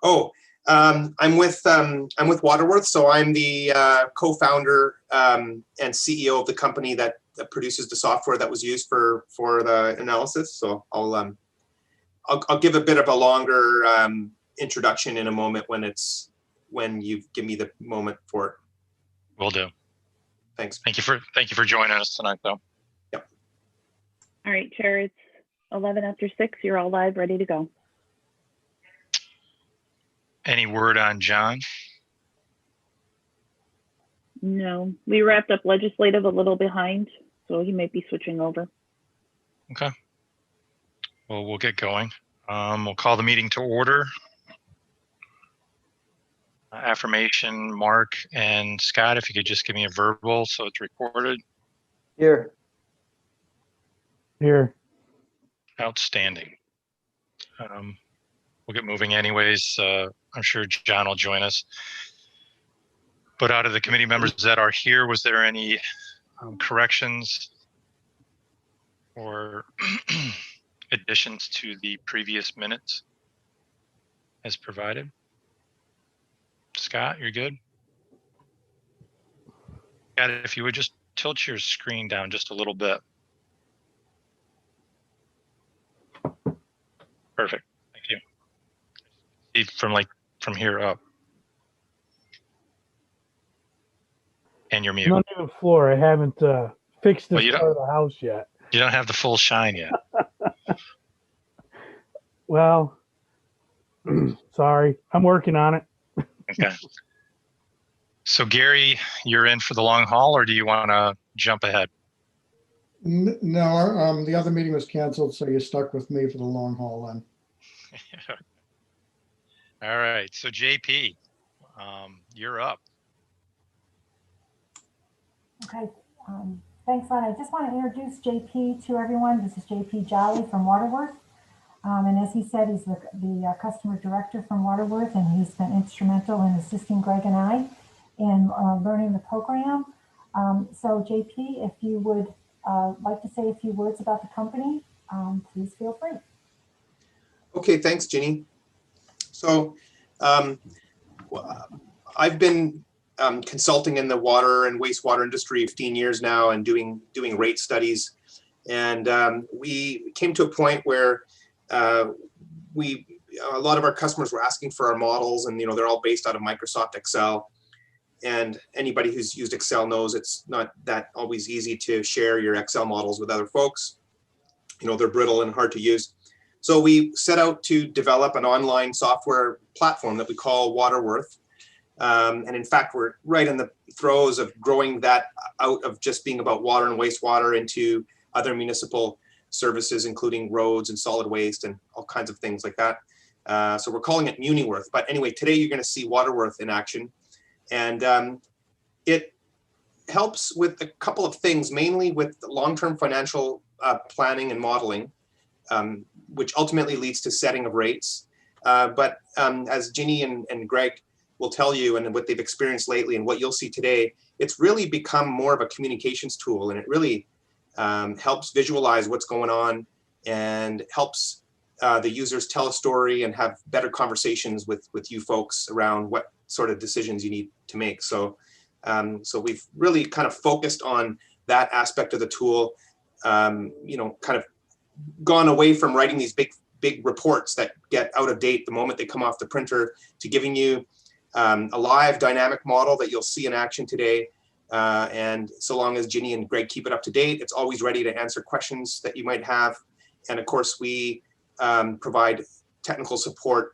Oh, I'm with Waterworth, so I'm the co-founder and CEO of the company that produces the software that was used for the analysis. So I'll give a bit of a longer introduction in a moment when you give me the moment for it. Will do. Thanks. Thank you for joining us tonight, though. Yep. All right, Chair. It's 11 after 6. You're all live, ready to go. Any word on John? No, we wrapped up legislative a little behind, so he might be switching over. Okay. Well, we'll get going. We'll call the meeting to order. Affirmation, Mark and Scott, if you could just give me a verbal so it's recorded. Here. Here. Outstanding. We'll get moving anyways. I'm sure John will join us. But out of the committee members that are here, was there any corrections or additions to the previous minutes as provided? Scott, you're good? Scott, if you would just tilt your screen down just a little bit. Perfect. Thank you. See from here up. And you're mute. I'm not even floor. I haven't fixed this part of the house yet. You don't have the full shine yet. Well, sorry. I'm working on it. Okay. So Gary, you're in for the long haul, or do you want to jump ahead? No, the other meeting was canceled, so you're stuck with me for the long haul then. All right. So JP, you're up. Okay. Thanks, Len. I just want to introduce JP to everyone. This is JP Jolly from Waterworth. And as he said, he's the customer director from Waterworth, and he's been instrumental in assisting Greg and I in learning the program. So JP, if you would like to say a few words about the company, please feel free. Okay, thanks, Ginny. So I've been consulting in the water and wastewater industry 15 years now and doing rate studies. And we came to a point where a lot of our customers were asking for our models, and they're all based out of Microsoft Excel. And anybody who's used Excel knows it's not that always easy to share your Excel models with other folks. They're brittle and hard to use. So we set out to develop an online software platform that we call Waterworth. And in fact, we're right in the throes of growing that out of just being about water and wastewater into other municipal services, including roads and solid waste and all kinds of things like that. So we're calling it MuniWorth. But anyway, today you're going to see Waterworth in action. And it helps with a couple of things, mainly with long-term financial planning and modeling, which ultimately leads to setting of rates. But as Ginny and Greg will tell you, and what they've experienced lately and what you'll see today, it's really become more of a communications tool, and it really helps visualize what's going on and helps the users tell a story and have better conversations with you folks around what sort of decisions you need to make. So so we've really kind of focused on that aspect of the tool, kind of gone away from writing these big reports that get out of date the moment they come off the printer to giving you a live dynamic model that you'll see in action today. And so long as Ginny and Greg keep it up to date, it's always ready to answer questions that you might have. And of course, we provide technical support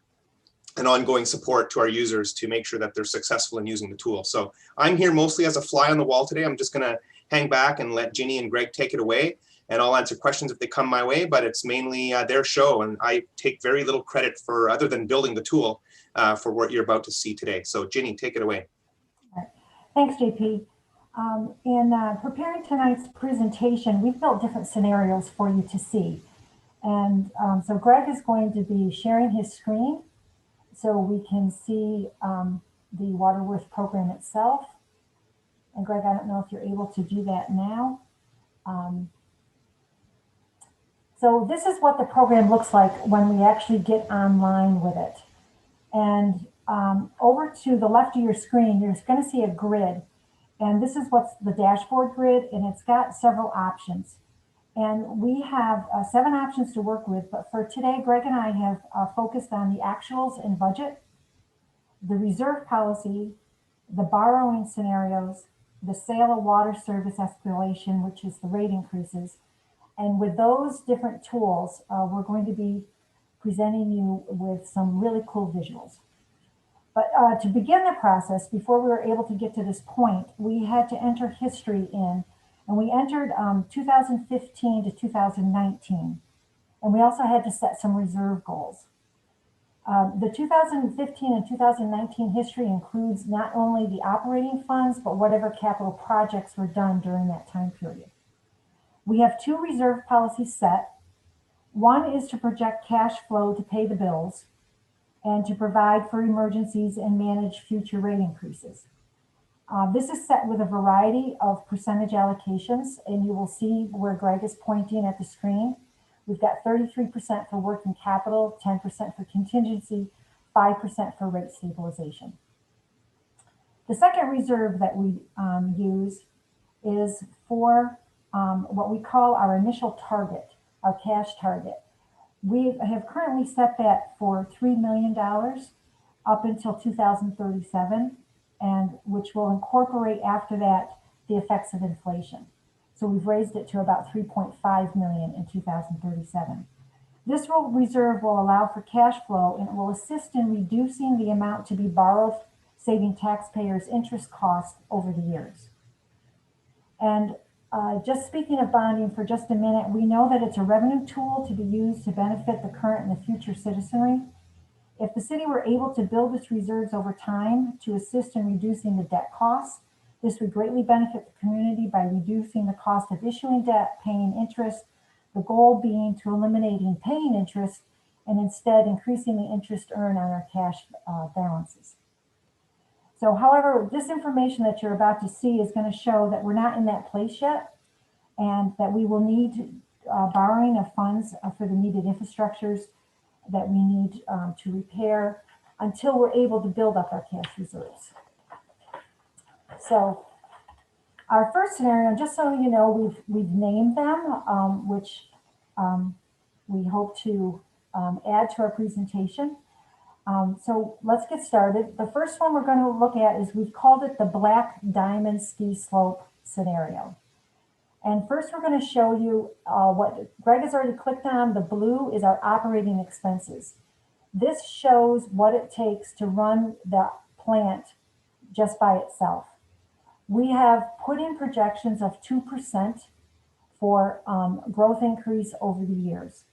and ongoing support to our users to make sure that they're successful in using the tool. So I'm here mostly as a fly on the wall today. I'm just going to hang back and let Ginny and Greg take it away, and I'll answer questions if they come my way, but it's mainly their show, and I take very little credit for, other than building the tool, for what you're about to see today. So Ginny, take it away. All right. Thanks, JP. In preparing tonight's presentation, we've built different scenarios for you to see. And so Greg is going to be sharing his screen so we can see the Waterworth program itself. And Greg, I don't know if you're able to do that now. So this is what the program looks like when we actually get online with it. And over to the left of your screen, you're going to see a grid. And this is what's the dashboard grid, and it's got several options. And we have 7 options to work with, but for today, Greg and I have focused on the actuals and budget, the reserve policy, the borrowing scenarios, the sale of water service escalation, which is the rate increases. And with those different tools, we're going to be presenting you with some really cool visuals. But to begin the process, before we were able to get to this point, we had to enter history in, and we entered 2015 to 2019. And we also had to set some reserve goals. The 2015 and 2019 history includes not only the operating funds, but whatever capital projects were done during that time period. We have 2 reserve policies set. One is to project cash flow to pay the bills and to provide for emergencies and manage future rate increases. This is set with a variety of percentage allocations, and you will see where Greg is pointing at the screen. We've got 33% for working capital, 10% for contingency, 5% for rate stabilization. The second reserve that we use is for what we call our initial target, our cash target. We have currently set that for $3 million up until 2037, and which will incorporate after that the effects of inflation. So we've raised it to about 3.5 million in 2037. This reserve will allow for cash flow, and it will assist in reducing the amount to be borrowed, saving taxpayers interest costs over the years. And just speaking of bonding for just a minute, we know that it's a revenue tool to be used to benefit the current and the future citizenry. If the city were able to build its reserves over time to assist in reducing the debt costs, this would greatly benefit the community by reducing the cost of issuing debt, paying interest, the goal being to eliminating paying interest and instead increasing the interest earned on our cash balances. So, however, this information that you're about to see is going to show that we're not in that place yet, and that we will need borrowing of funds for the needed infrastructures that we need to repair until we're able to build up our cash reserves. So our first scenario, just so you know, we've named them, which we hope to add to our presentation. So let's get started. The first one we're going to look at is, we've called it the Black Diamond Ski Slope scenario. And first we're going to show you what Greg has already clicked on. The blue is our operating expenses. This shows what it takes to run the plant just by itself. We have put in projections of 2% for growth increase over the years.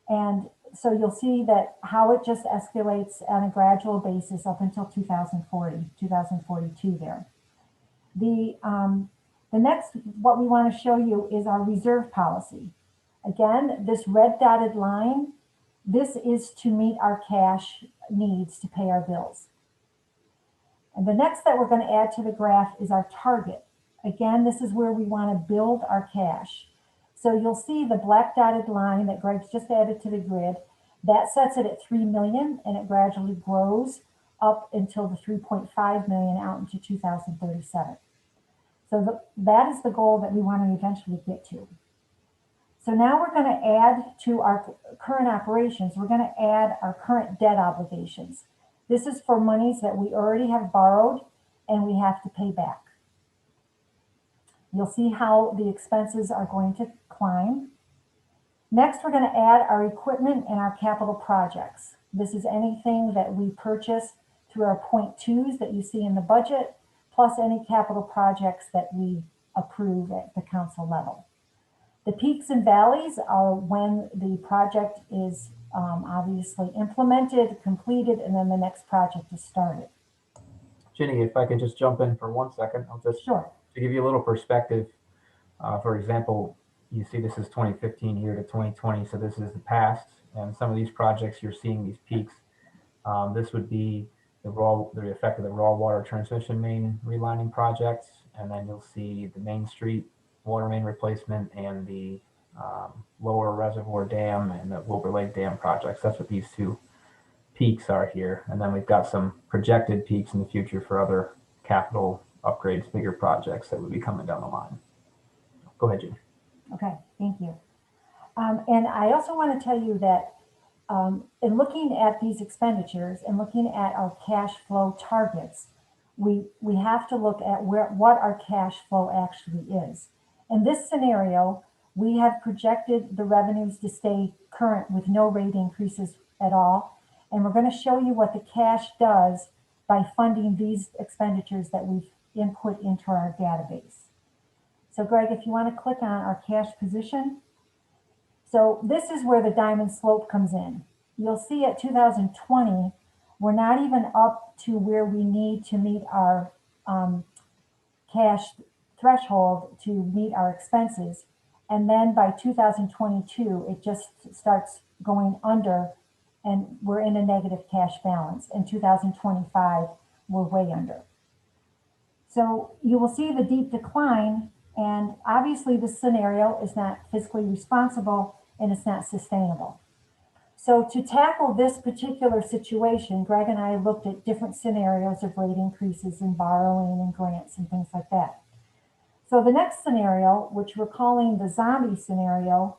And so you'll see that how it just escalates on a gradual basis up until 2040, 2042 there. The next, what we want to show you is our reserve policy. Again, this red dotted line, this is to meet our cash needs to pay our bills. And the next that we're going to add to the graph is our target. Again, this is where we want to build our cash. So you'll see the black dotted line that Greg's just added to the grid. That sets it at 3 million, and it gradually grows up until the 3.5 million out into 2037. So that is the goal that we want to eventually get to. So now we're going to add to our current operations, we're going to add our current debt obligations. This is for monies that we already have borrowed and we have to pay back. You'll see how the expenses are going to climb. Next, we're going to add our equipment and our capital projects. This is anything that we purchase through our point twos that you see in the budget, plus any capital projects that we approve at the council level. The peaks and valleys are when the project is obviously implemented, completed, and then the next project is started. Ginny, if I could just jump in for 1 second, I'll just Sure. to give you a little perspective. For example, you see this is 2015 here to 2020, so this is the past, and some of these projects you're seeing these peaks. This would be the effect of the raw water transmission main relining projects, and then you'll see the Main Street water main replacement and the lower reservoir dam and the Wilbur Lake Dam projects. That's what these two peaks are here. And then we've got some projected peaks in the future for other capital upgrades, bigger projects that would be coming down the line. Go ahead, Jim. Okay, thank you. And I also want to tell you that in looking at these expenditures and looking at our cash flow targets, we have to look at what our cash flow actually is. In this scenario, we have projected the revenues to stay current with no rate increases at all. And we're going to show you what the cash does by funding these expenditures that we've input into our database. So Greg, if you want to click on our cash position. So this is where the diamond slope comes in. You'll see at 2020, we're not even up to where we need to meet our cash threshold to meet our expenses. And then by 2022, it just starts going under and we're in a negative cash balance. In 2025, we're way under. So you will see the deep decline, and obviously this scenario is not fiscally responsible and it's not sustainable. So to tackle this particular situation, Greg and I looked at different scenarios of rate increases and borrowing and grants and things like that. So the next scenario, which we're calling the zombie scenario,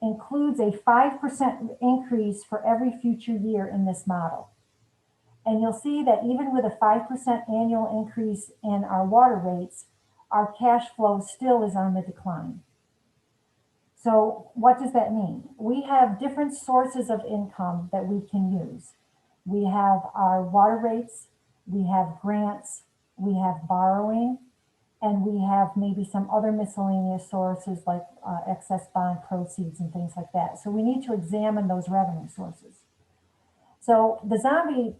includes a 5% increase for every future year in this model. And you'll see that even with a 5% annual increase in our water rates, our cash flow still is on the decline. So what does that mean? We have different sources of income that we can use. We have our water rates, we have grants, we have borrowing, and we have maybe some other miscellaneous sources like excess bond proceeds and things like that. So we need to examine those revenue sources. So the zombie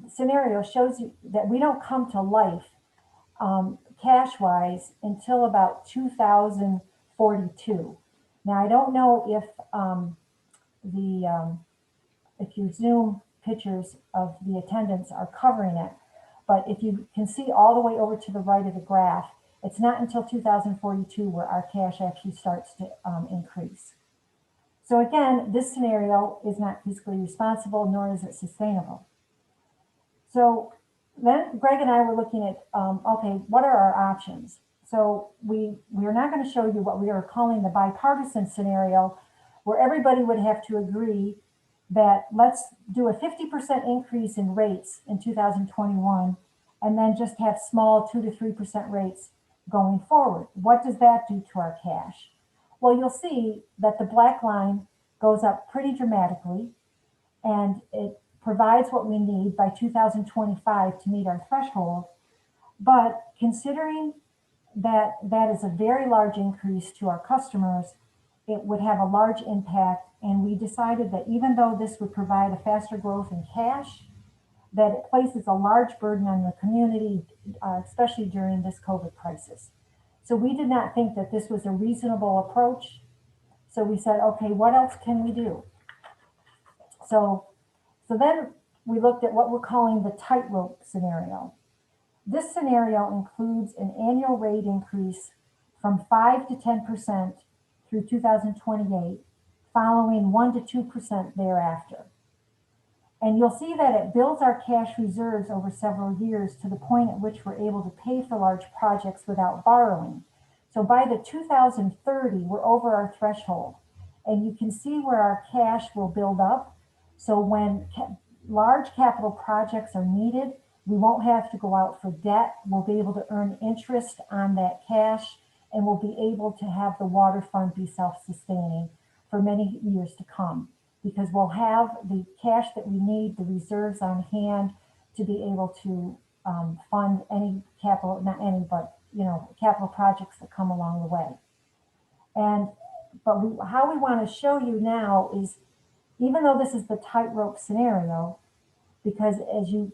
scenario shows you that we don't come to life cash-wise until about 2042. Now, I don't know if your Zoom pictures of the attendance are covering it, but if you can see all the way over to the right of the graph, it's not until 2042 where our cash actually starts to increase. So again, this scenario is not fiscally responsible, nor is it sustainable. So then Greg and I were looking at, okay, what are our options? So we are not going to show you what we are calling the bipartisan scenario, where everybody would have to agree that let's do a 50% increase in rates in 2021, and then just have small 2 to 3% rates going forward. What does that do to our cash? Well, you'll see that the black line goes up pretty dramatically, and it provides what we need by 2025 to meet our threshold. But considering that that is a very large increase to our customers, it would have a large impact. And we decided that even though this would provide a faster growth in cash, that it places a large burden on the community, especially during this COVID crisis. So we did not think that this was a reasonable approach. So we said, okay, what else can we do? So then we looked at what we're calling the tightrope scenario. This scenario includes an annual rate increase from 5 to 10% through 2028, following 1 to 2% thereafter. And you'll see that it builds our cash reserves over several years to the point at which we're able to pay for large projects without borrowing. So by the 2030, we're over our threshold. And you can see where our cash will build up. So when large capital projects are needed, we won't have to go out for debt. We'll be able to earn interest on that cash, and we'll be able to have the water fund be self-sustaining for many years to come, because we'll have the cash that we need, the reserves on hand to be able to fund any capital, not any, but capital projects that come along the way. But how we want to show you now is, even though this is the tightrope scenario, because as you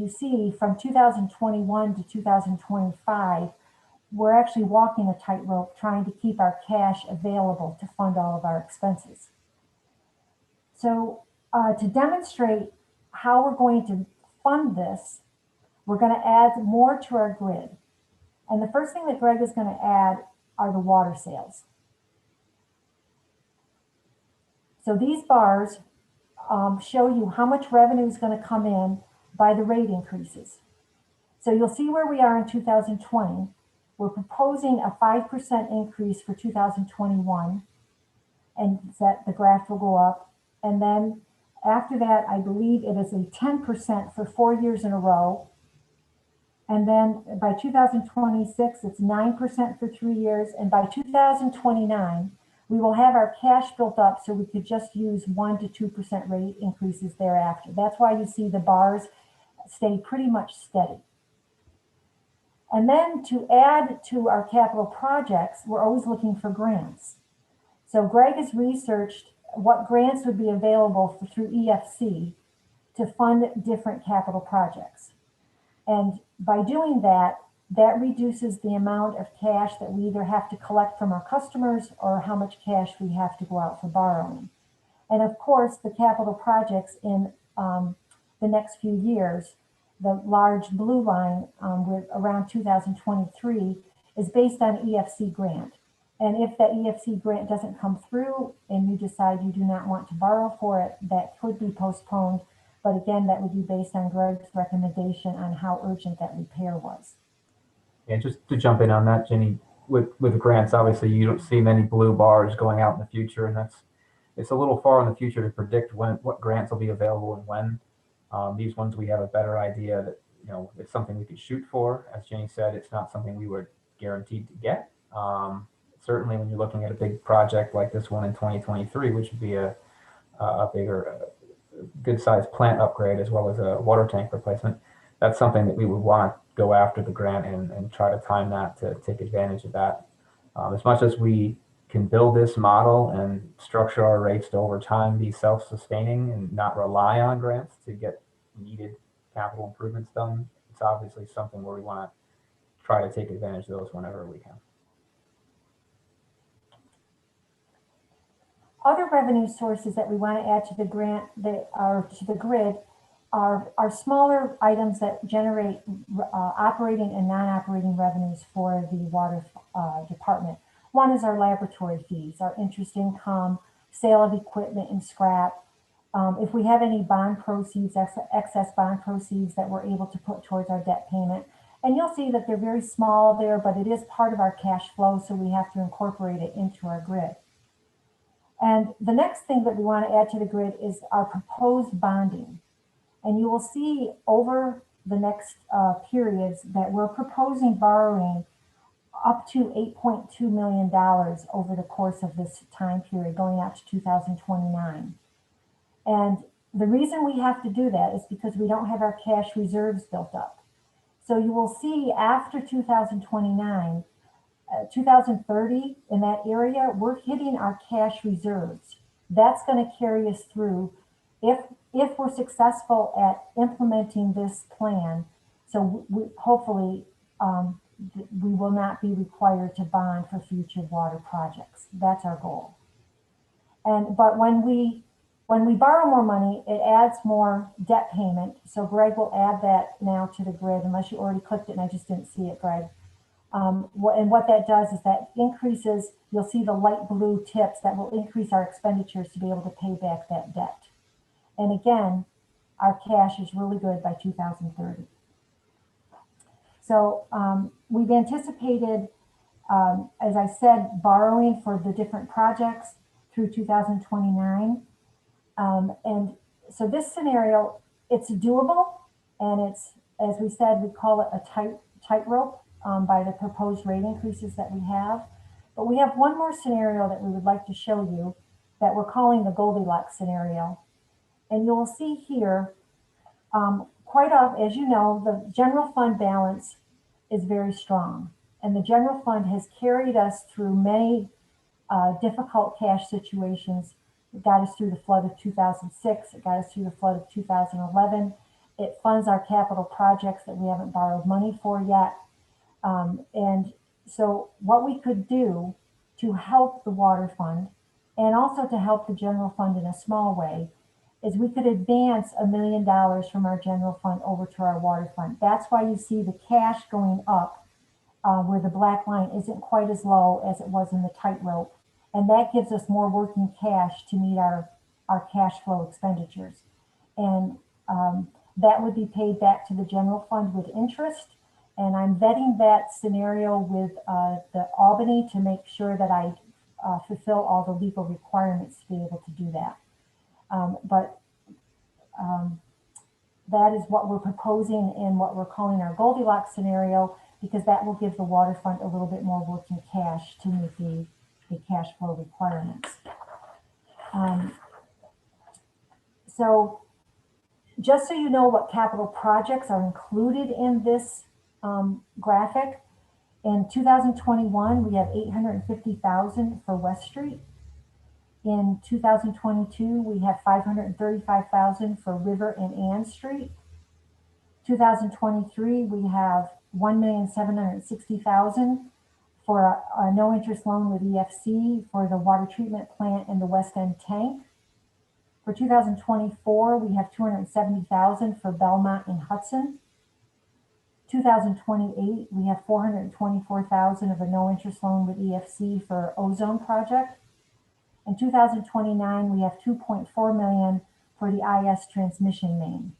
see, from 2021 to 2025, we're actually walking a tightrope trying to keep our cash available to fund all of our expenses. So to demonstrate how we're going to fund this, we're going to add more to our grid. And the first thing that Greg is going to add are the water sales. So these bars show you how much revenue is going to come in by the rate increases. So you'll see where we are in 2020. We're proposing a 5% increase for 2021, and that the graph will go up. And then after that, I believe it is a 10% for 4 years in a row. And then by 2026, it's 9% for 3 years. And by 2029, we will have our cash built up so we could just use 1 to 2% rate increases thereafter. That's why you see the bars stay pretty much steady. And then to add to our capital projects, we're always looking for grants. So Greg has researched what grants would be available through EFC to fund different capital projects. And by doing that, that reduces the amount of cash that we either have to collect from our customers or how much cash we have to go out for borrowing. And of course, the capital projects in the next few years, the large blue line with around 2023 is based on EFC grant. And if that EFC grant doesn't come through and you decide you do not want to borrow for it, that could be postponed. But again, that would be based on Greg's recommendation on how urgent that repair was. And just to jump in on that, Jenny, with grants, obviously you don't see many blue bars going out in the future, and it's a little far in the future to predict what grants will be available and when. These ones we have a better idea that, you know, it's something we could shoot for. As Jenny said, it's not something we were guaranteed to get. Certainly when you're looking at a big project like this one in 2023, which would be a bigger, good sized plant upgrade as well as a water tank replacement, that's something that we would want to go after the grant and try to time that to take advantage of that. As much as we can build this model and structure our rates to over time be self-sustaining and not rely on grants to get needed capital improvements done, it's obviously something where we want to try to take advantage of those whenever we can. Other revenue sources that we want to add to the grant that are to the grid are smaller items that generate operating and non-operating revenues for the water department. One is our laboratory fees, our interest income, sale of equipment and scrap. If we have any bond proceeds, excess bond proceeds that we're able to put towards our debt payment. And you'll see that they're very small there, but it is part of our cash flow, so we have to incorporate it into our grid. And the next thing that we want to add to the grid is our proposed bonding. And you will see over the next periods that we're proposing borrowing up to $8.2 million over the course of this time period, going out to 2029. And the reason we have to do that is because we don't have our cash reserves built up. So you will see after 2029, 2030, in that area, we're hitting our cash reserves. That's going to carry us through if we're successful at implementing this plan. So hopefully we will not be required to bond for future water projects. That's our goal. But when we borrow more money, it adds more debt payment. So Greg will add that now to the grid, unless you already clicked it and I just didn't see it, Greg. And what that does is that increases, you'll see the light blue tips that will increase our expenditures to be able to pay back that debt. And again, our cash is really good by 2030. So we've anticipated, as I said, borrowing for the different projects through 2029. And so this scenario, it's doable, and it's, as we said, we call it a tightrope by the proposed rate increases that we have. But we have one more scenario that we would like to show you that we're calling the Goldilocks scenario. And you'll see here, quite often, as you know, the general fund balance is very strong. And the general fund has carried us through many difficult cash situations. It got us through the flood of 2006. It got us through the flood of 2011. It funds our capital projects that we haven't borrowed money for yet. And so what we could do to help the water fund and also to help the general fund in a small way is we could advance $1 million from our general fund over to our water fund. That's why you see the cash going up where the black line isn't quite as low as it was in the tightrope. And that gives us more working cash to meet our our cash flow expenditures. And that would be paid back to the general fund with interest. And I'm vetting that scenario with the Albany to make sure that I fulfill all the legal requirements to be able to do that. That is what we're proposing in what we're calling our Goldilocks scenario, because that will give the water fund a little bit more working cash to meet the cash flow requirements. So just so you know what capital projects are included in this graphic, in 2021, we have $850,000 for West Street. In 2022, we have $535,000 for River and Ann Street. 2023, we have $1,760,000 for a no interest loan with EFC for the water treatment plant and the West End tank. For 2024, we have $270,000 for Belmont and Hudson. 2028, we have $424,000 of a no interest loan with EFC for ozone project. In 2029, we have $2.4 million for the IS transmission main.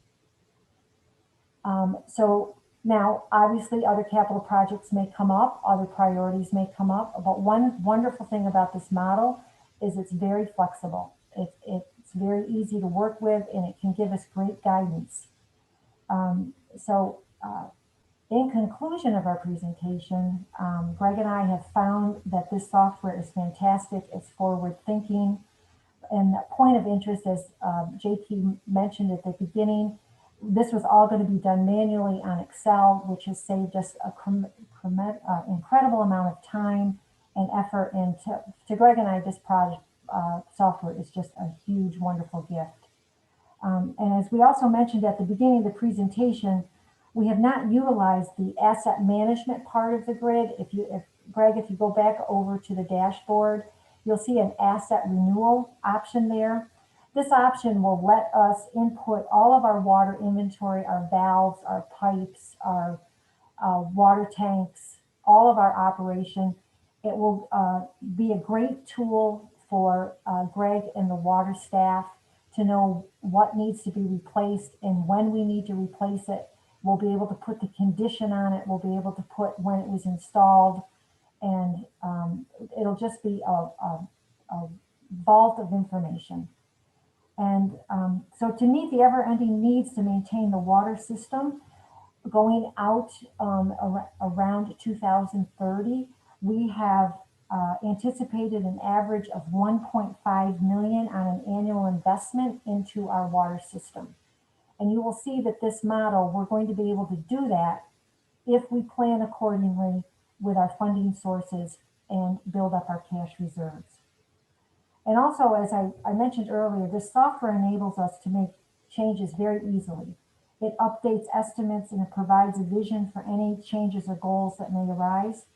So now, obviously, other capital projects may come up, other priorities may come up, but one wonderful thing about this model is it's very flexible. It's very easy to work with, and it can give us great guidance. In conclusion of our presentation, Greg and I have found that this software is fantastic. It's forward thinking. And the point of interest, as JP mentioned at the beginning, this was all going to be done manually on Excel, which has saved us an incredible amount of time and effort. And to Greg and I, this project software is just a huge, wonderful gift. And as we also mentioned at the beginning of the presentation, we have not utilized the asset management part of the grid. Greg, if you go back over to the dashboard, you'll see an asset renewal option there. This option will let us input all of our water inventory, our valves, our pipes, our water tanks, all of our operation. It will be a great tool for Greg and the water staff to know what needs to be replaced and when we need to replace it. We'll be able to put the condition on it. We'll be able to put when it was installed, and it'll just be a vault of information. And so to meet the ever-ending needs to maintain the water system, going out around 2030, we have anticipated an average of $1.5 million on an annual investment into our water system. And you will see that this model, we're going to be able to do that if we plan accordingly with our funding sources and build up our cash reserves. And also, as I mentioned earlier, this software enables us to make changes very easily. It updates estimates and it provides a vision for any changes or goals that may arise.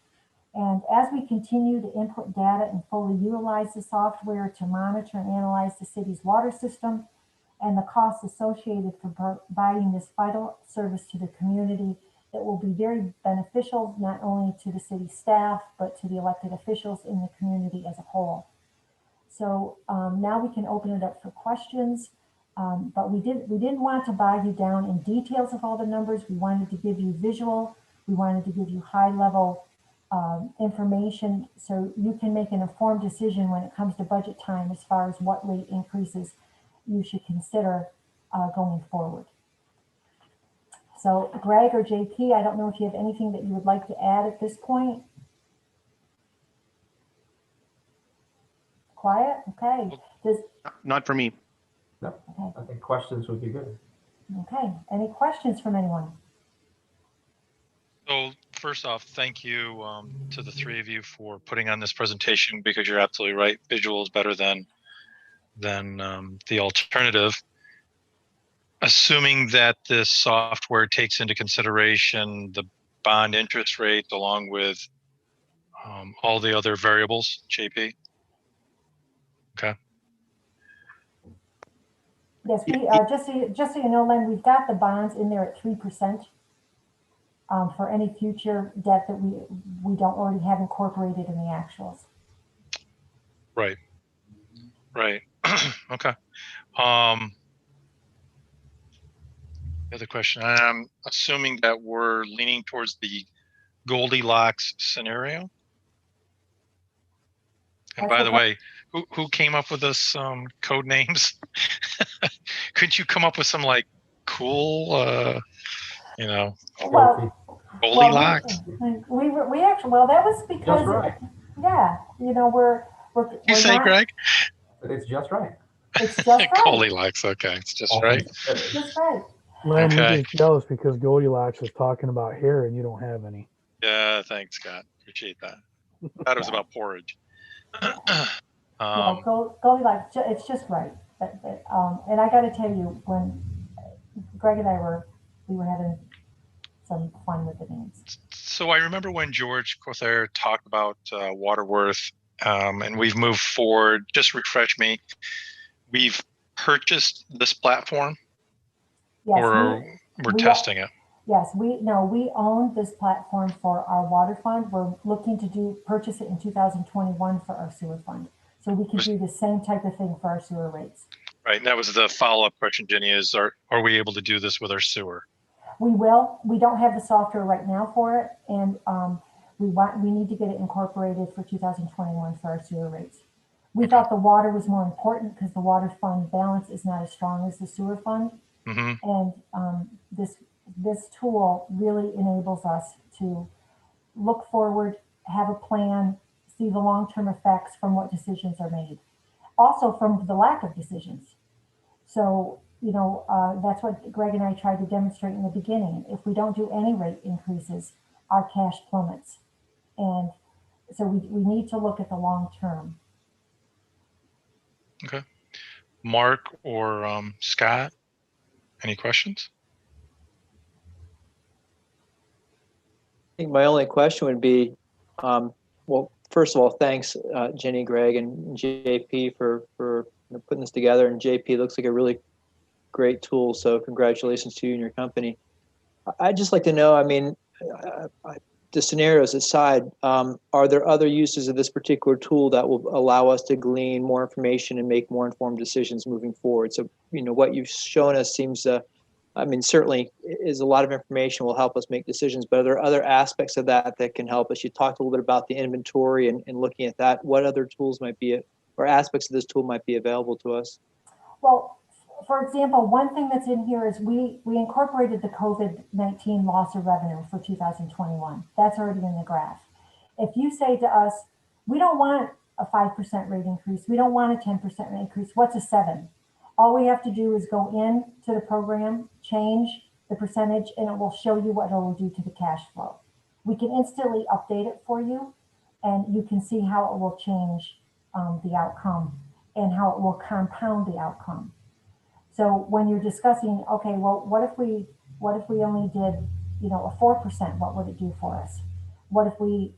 And as we continue to input data and fully utilize the software to monitor and analyze the city's water system and the costs associated for providing this vital service to the community, it will be very beneficial not only to the city staff, but to the elected officials in the community as a whole. So now we can open it up for questions, but we didn't want to bog you down in details of all the numbers. We wanted to give you visual, we wanted to give you high level information so you can make an informed decision when it comes to budget time as far as what rate increases you should consider going forward. So Greg or JP, I don't know if you have anything that you would like to add at this point. Quiet, okay. Not for me. No, Okay. I think questions would be good. Okay, any questions from anyone? So first off, thank you to the three of you for putting on this presentation, because you're absolutely right. Visual is better than the alternative. Assuming that this software takes into consideration the bond interest rate along with all the other variables, JP? Okay. Yes, we just so you know, Len, we've got the bonds in there at 3% for any future debt that we don't already have incorporated in the actuals. Right. Right. Okay. The other question, I'm assuming that we're leaning towards the Goldilocks scenario. And by the way, who came up with this code names? Couldn't you come up with some like cool, you know, Well, Goldilocks? we actually, well, that was because, Just right. yeah, you know, we're You say, not, Greg? It's just right. it's just right. Goldilocks. Okay, it's just All right. things considered. Just right. Len, Okay. you're just jealous because Goldilocks was talking about hair and you don't have any. Yeah, thanks, Scott. Appreciate that. Thought it was about porridge. Well, Goldilocks, it's just right. And I got to tell you, when Greg and I we were having some fun with the names. So I remember when George Cothair talked about Waterworth, and we've moved forward. Just refresh me. We've purchased this platform, Yes, or we're testing it. Yes, we own this platform for our water fund. We're looking to purchase it in 2021 for our sewer fund. So we can do the same type of thing for our sewer rates. Right, and that was the follow-up question, Jenny, is are we able to do this with our sewer? We will. We don't have the software right now for it, and we need to get it incorporated for 2021 for our sewer rates. We thought the water was more important because the water fund balance is not as strong as the sewer fund. Mm-hmm. And this tool really enables us to look forward, have a plan, see the long-term effects from what decisions are made. Also from the lack of decisions. So, you know, that's what Greg and I tried to demonstrate in the beginning. If we don't do any rate increases, our cash plummets. And so we need to look at the long term. Okay. Mark or Scott, any questions? I think my only question would be, well, first of all, thanks, Jenny, Greg, and JP for putting this together. And JP looks like a really great tool. So congratulations to you and your company. I'd just like to know, I mean, the scenarios aside, are there other uses of this particular tool that will allow us to glean more information and make more informed decisions moving forward? So, you know, what you've shown us seems I mean, certainly is a lot of information will help us make decisions, but are there other aspects of that can help us? You talked a little bit about the inventory and looking at that. What other tools might be, or aspects of this tool might be available to us? Well, for example, one thing that's in here is we incorporated the COVID-19 loss of revenue for 2021. That's already in the graph. If you say to us, we don't want a 5% rate increase, we don't want a 10% rate increase, what's a 7? All we have to do is go in to the program, change the percentage, and it will show you what it will do to the cash flow. We can instantly update it for you, and you can see how it will change the outcome and how it will compound the outcome. So when you're discussing, okay, well, what if we only did, you know, a 4%? What would it do for us? What if we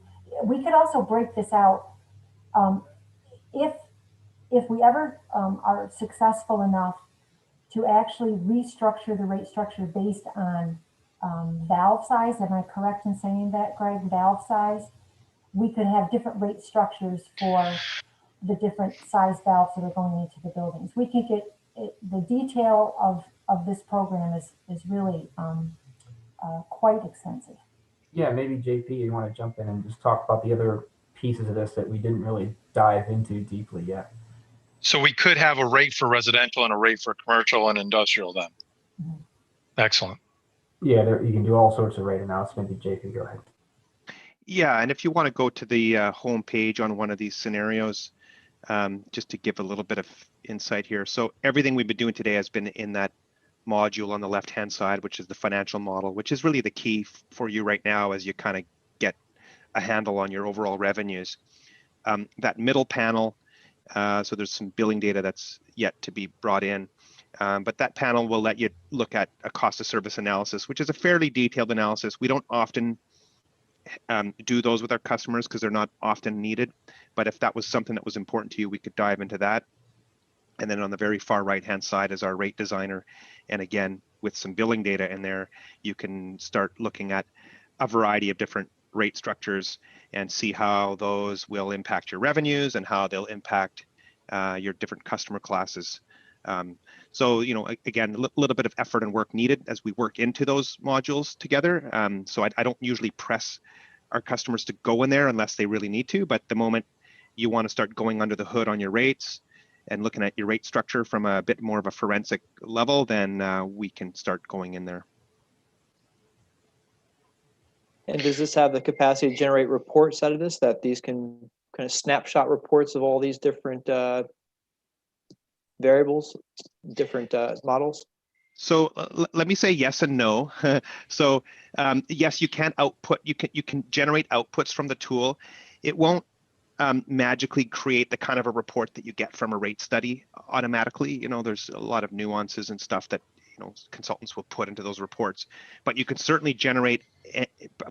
could also break this out if we ever are successful enough to actually restructure the rate structure based on valve size. Am I correct in saying that, Greg? Valve size? We could have different rate structures for the different size valves that are going into the buildings. We can get the detail of this program is really quite extensive. Yeah, maybe JP, you want to jump in and just talk about the other pieces of this that we didn't really dive into deeply yet. So we could have a rate for residential and a rate for commercial and industrial then. Mm-hmm. Excellent. Yeah, you can do all sorts of rate analysis. Maybe JP, go ahead. Yeah, and if you want to go to the home page on one of these scenarios, just to give a little bit of insight here. So everything we've been doing today has been in that module on the left-hand side, which is the financial model, which is really the key for you right now as you kind of get a handle on your overall revenues. That middle panel, so there's some billing data that's yet to be brought in, but that panel will let you look at a cost of service analysis, which is a fairly detailed analysis. We don't often do those with our customers because they're not often needed, but if that was something that was important to you, we could dive into that. And then on the very far right-hand side is our rate designer. And again, with some billing data in there, you can start looking at a variety of different rate structures and see how those will impact your revenues and how they'll impact your different customer classes. So, you know, again, a little bit of effort and work needed as we work into those modules together. So I don't usually press our customers to go in there unless they really need to, but the moment you want to start going under the hood on your rates and looking at your rate structure from a bit more of a forensic level, then we can start going in there. And does this have the capacity to generate reports out of this, that these can kind of snapshot reports of all these different variables, different models? So let me say yes and no. So yes, you can output, you can generate outputs from the tool. It won't magically create the kind of a report that you get from a rate study automatically. You know, there's a lot of nuances and stuff that, you know, consultants will put into those reports, but you can certainly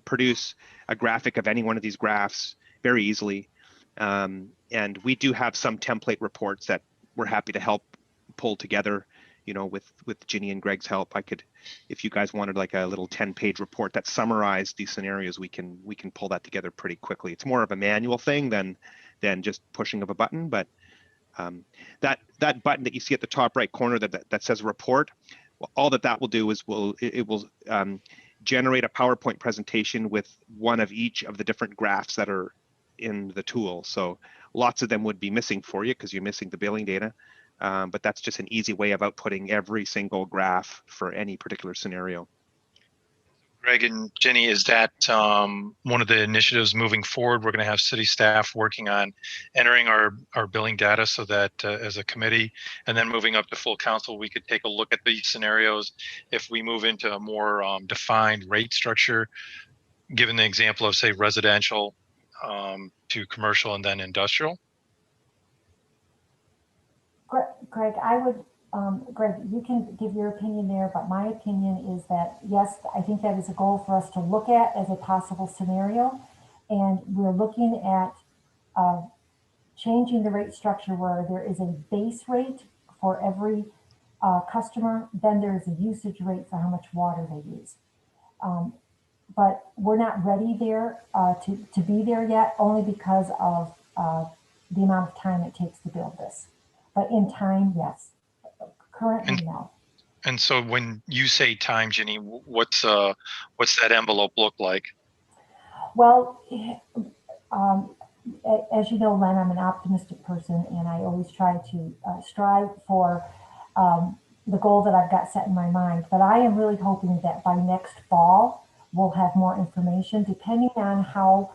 produce a graphic of any one of these graphs very easily. And we do have some template reports that we're happy to help pull together, you know, with Ginny and Greg's help. I could, if you guys wanted like a little 10-page report that summarized these scenarios, we can pull that together pretty quickly. It's more of a manual thing than just pushing of a button, but that button that you see at the top right corner that says report, well, all that will do is it will generate a PowerPoint presentation with one of each of the different graphs that are in the tool. So lots of them would be missing for you because you're missing the billing data. But that's just an easy way of outputting every single graph for any particular scenario. Greg and Jenny, is that one of the initiatives moving forward? We're going to have city staff working on entering our billing data so that as a committee, and then moving up to full council, we could take a look at these scenarios. If we move into a more defined rate structure, given the example of, say, residential to commercial and then industrial. Greg, Greg, you can give your opinion there, but my opinion is that, yes, I think that is a goal for us to look at as a possible scenario. And we're looking at changing the rate structure where there is a base rate for every customer, then there's a usage rate for how much water they use. But we're not ready there to be there yet, only because of the amount of time it takes to build this. But in time, yes. Currently, no. And so when you say time, Ginny, what's that envelope look like? Well, as you know, Len, I'm an optimistic person, and I always try to strive for the goal that I've got set in my mind. But I am really hoping that by next fall, we'll have more information, depending on how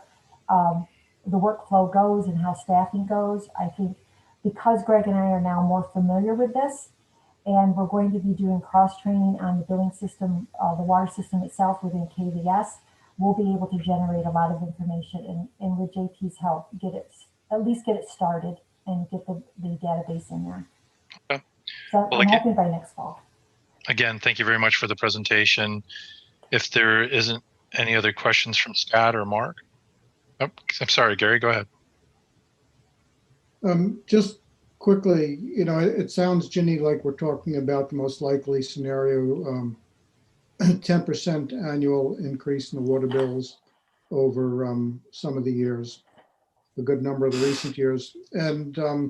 the workflow goes and how staffing goes. I think because Greg and I are now more familiar with this, and we're going to be doing cross-training on the billing system, the water system itself within KVS, we'll be able to generate a lot of information and with JP's help, at least get it started and get the database in there. Okay. So well, I'm hoping by next fall. Again, thank you very much for the presentation. If there isn't any other questions from Scott or Mark. Oh, I'm sorry, Gary, go ahead. Just quickly, you know, it sounds, Ginny, like we're talking about the most likely scenario, 10% annual increase in the water bills over some of the years, a good number of the recent years. And I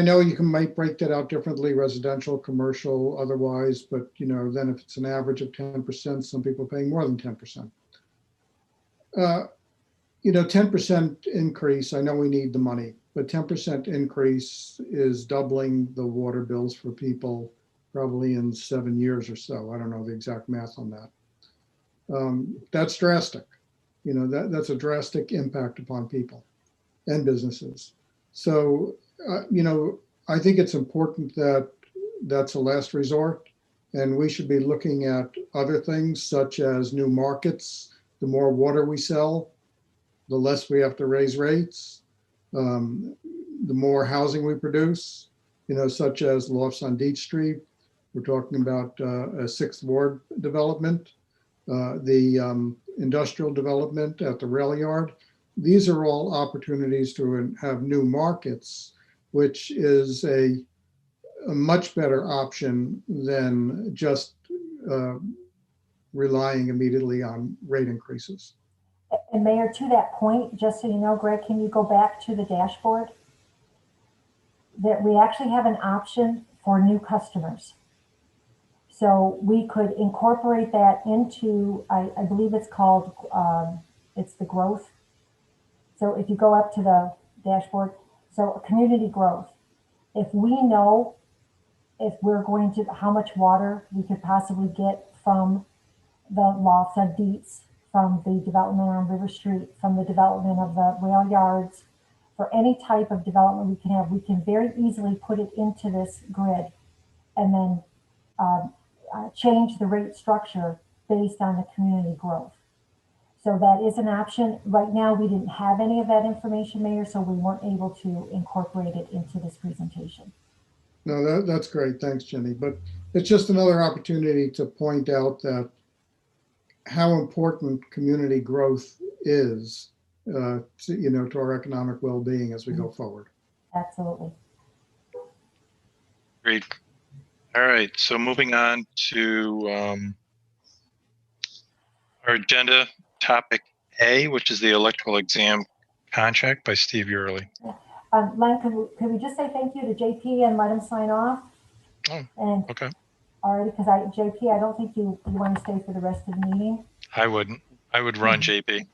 know you might break that out differently, residential, commercial, otherwise, but you know, then if it's an average of 10%, some people are paying more than 10%. You know, 10% increase, I know we need the money, but 10% increase is doubling the water bills for people probably in 7 years or so. I don't know the exact math on that. That's drastic. You know, that's a drastic impact upon people and businesses. So, you know, I think it's important that that's a last resort, and we should be looking at other things such as new markets. The more water we sell, the less we have to raise rates. The more housing we produce, you know, such as lofts on Deach Street. We're talking about a 6th Ward development, the industrial development at the rail yard. These are all opportunities to have new markets, which is a much better option than just relying immediately on rate increases. And Mayor, to that point, just so you know, Greg, can you go back to the dashboard? that we actually have an option for new customers. So we could incorporate that into, I believe it's called, it's the growth. So if you go up to the dashboard, so community growth, if we know if we're going to, how much water we could possibly get from the lofts of Dietz, from the development on River Street, from the development of the rail yards, for any type of development we can have, we can very easily put it into this grid and then change the rate structure based on the community growth. So that is an option. Right now, we didn't have any of that information, Mayor, so we weren't able to incorporate it into this presentation. No, that's great. Thanks, Jenny. But it's just another opportunity to point out that how important community growth is, to our economic well-being as we go forward. Absolutely. Great. All right, so moving on to our agenda, topic A, which is the electrical exam contract by Steve Yurley. Len, could we just say thank you to JP and let him sign off? Oh, and okay. Already, because JP, I don't think you want to stay for the rest of the meeting. I wouldn't. I would run JP.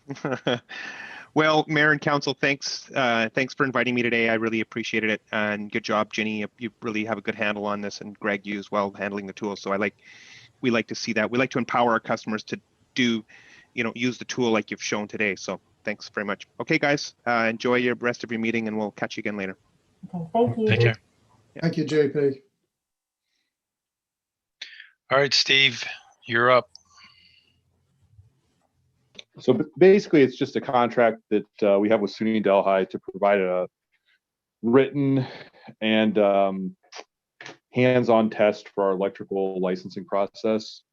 Well, Mayor and Council, thanks for inviting me today. I really appreciated it, and good job, Jenny. You really have a good handle on this, and Greg, you as well, handling the tool. So we like to see that. We like to empower our customers to use the tool like you've shown today. So thanks very much. Okay, guys, enjoy your rest of your meeting, and we'll catch you again later. Okay, thank you. Take care. Thank you, JP. All right, Steve, you're up. So basically, it's just a contract that we have with SUNY Delhi to provide a written and hands-on test for our electrical licensing process.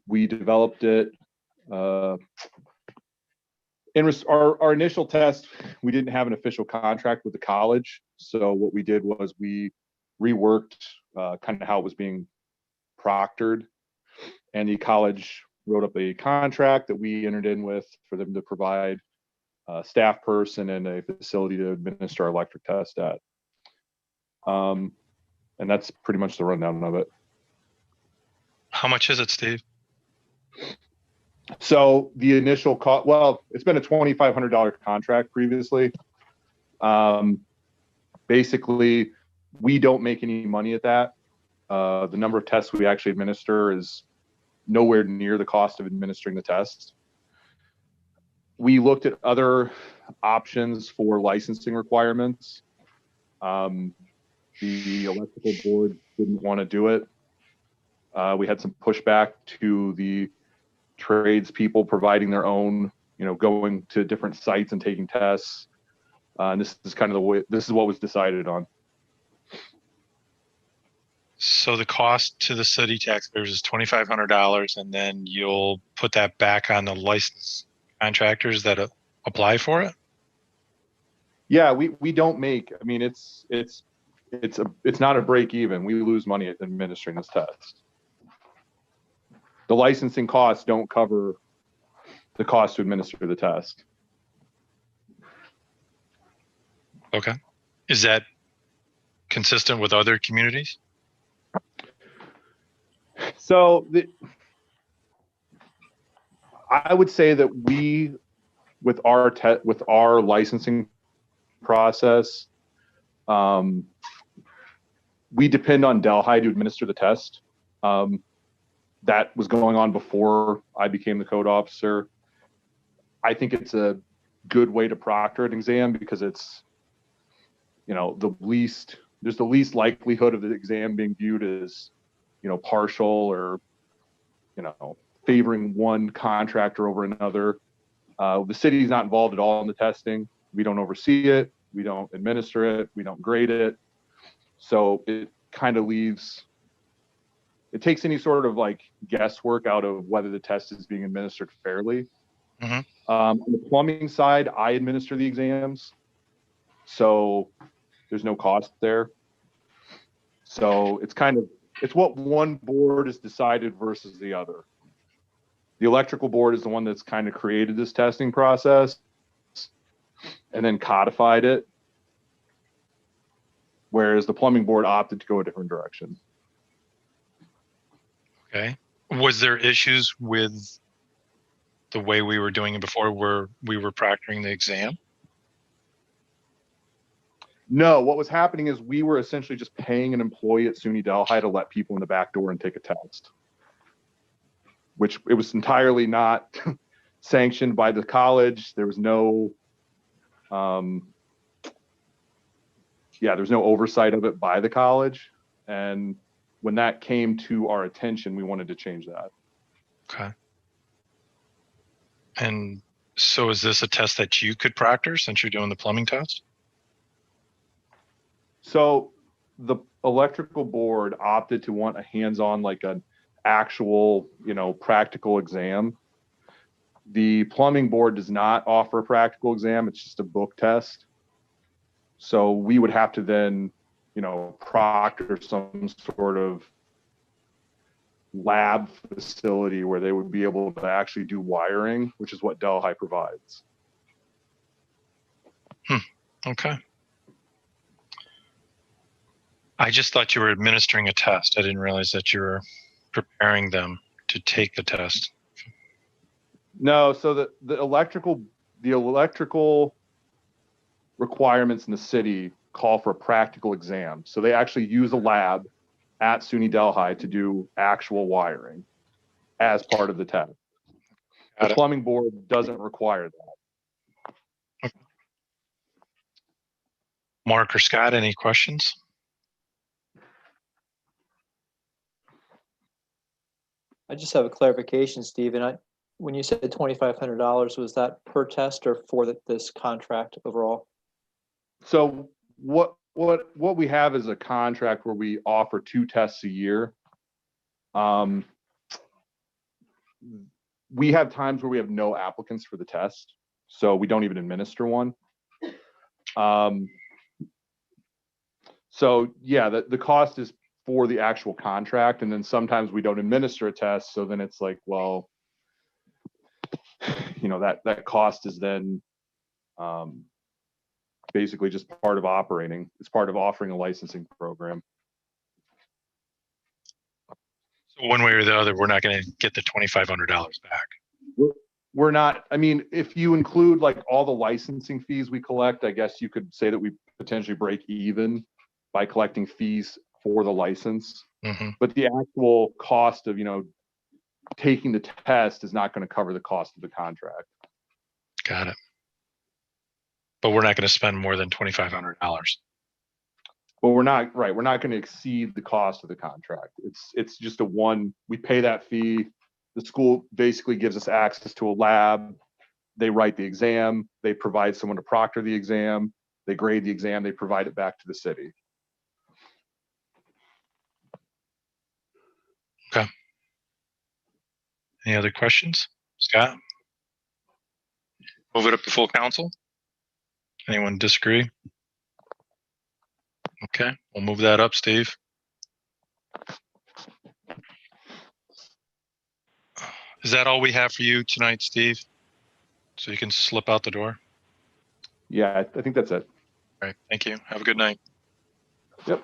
We developed it. Our initial test, we didn't have an official contract with the college. So what we did was we reworked kind of how it was being proctored, and the college wrote up a contract that we entered in with for them to provide a staff person and a facility to administer our electric test at. And that's pretty much the rundown of it. How much is it, Steve? So the initial cost, well, it's been a $2,500 contract previously. Basically, we don't make any money at that. The number of tests we actually administer is nowhere near the cost of administering the test. We looked at other options for licensing requirements. The electrical board didn't want to do it. We had some pushback to the tradespeople providing their own, going to different sites and taking tests. And this is kind of the way, this is what was decided on. So the cost to the city taxpayers is $2,500, and then you'll put that back on the licensed contractors that apply for it? Yeah, we don't make, I mean, it's not a break even. We lose money at administering this test. The licensing costs don't cover the cost to administer the test. Okay. Is that consistent with other communities? So I would say that we, with our licensing process, we depend on Delhi to administer the test. That was going on before I became the code officer. I think it's a good way to proctor an exam because it's, there's the least likelihood of the exam being viewed as, partial or, favoring one contractor over another. The city is not involved at all in the testing. We don't oversee it. We don't administer it. We don't grade it. So it kind of it takes any sort of guesswork out of whether the test is being administered fairly. Mm-hmm. On the plumbing side, I administer the exams. So there's no cost there. So it's what one board has decided versus the other. The electrical board is the one that's kind of created this testing process and then codified it. whereas the plumbing board opted to go a different direction. Okay. Was there issues with the way we were doing it before, where we were proctoring the exam? No, what was happening is we were essentially just paying an employee at SUNY Delhi to let people in the back door and take a test, which it was entirely not sanctioned by the college. There was no, there's no oversight of it by the college. And when that came to our attention, we wanted to change that. Okay. And so is this a test that you could proctor since you're doing the plumbing test? So the electrical board opted to want a hands-on, like an actual, practical exam. The plumbing board does not offer a practical exam. It's just a book test. So we would have to then, proctor some sort of lab facility where they would be able to actually do wiring, which is what Delhi provides. Okay. I just thought you were administering a test. I didn't realize that you were preparing them to take the test. No, so the electrical requirements in the city call for a practical exam. So they actually use a lab at SUNY Delhi to do actual wiring as part of the test. The plumbing board doesn't require that. Mark or Scott, any questions? I just have a clarification, Stephen. When you said $2,500, was that per test or for this contract overall? So what we have is a contract where we offer 2 tests a year. We have times where we have no applicants for the test, so we don't even administer one. So yeah, the cost is for the actual contract, and then sometimes we don't administer a test, so then it's like, well, that cost is then basically just part of operating. It's part of offering a licensing program. So one way or the other, we're not going to get the $2,500 back. We're not, if you include like all the licensing fees we collect, I guess you could say that we potentially break even by collecting fees for the license. Mm-hmm. But the actual cost of, taking the test is not going to cover the cost of the contract. Got it. But we're not going to spend more than $2,500. Well, we're not going to exceed the cost of the contract. It's just we pay that fee. The school basically gives us access to a lab. They write the exam. They provide someone to proctor the exam. They grade the exam. They provide it back to the city. Okay. Any other questions? Scott? Move it up to full council. Anyone disagree? Okay, we'll move that up, Steve. Is that all we have for you tonight, Steve? So you can slip out the door? Yeah, I think that's it. All right, thank you. Have a good night. Yep.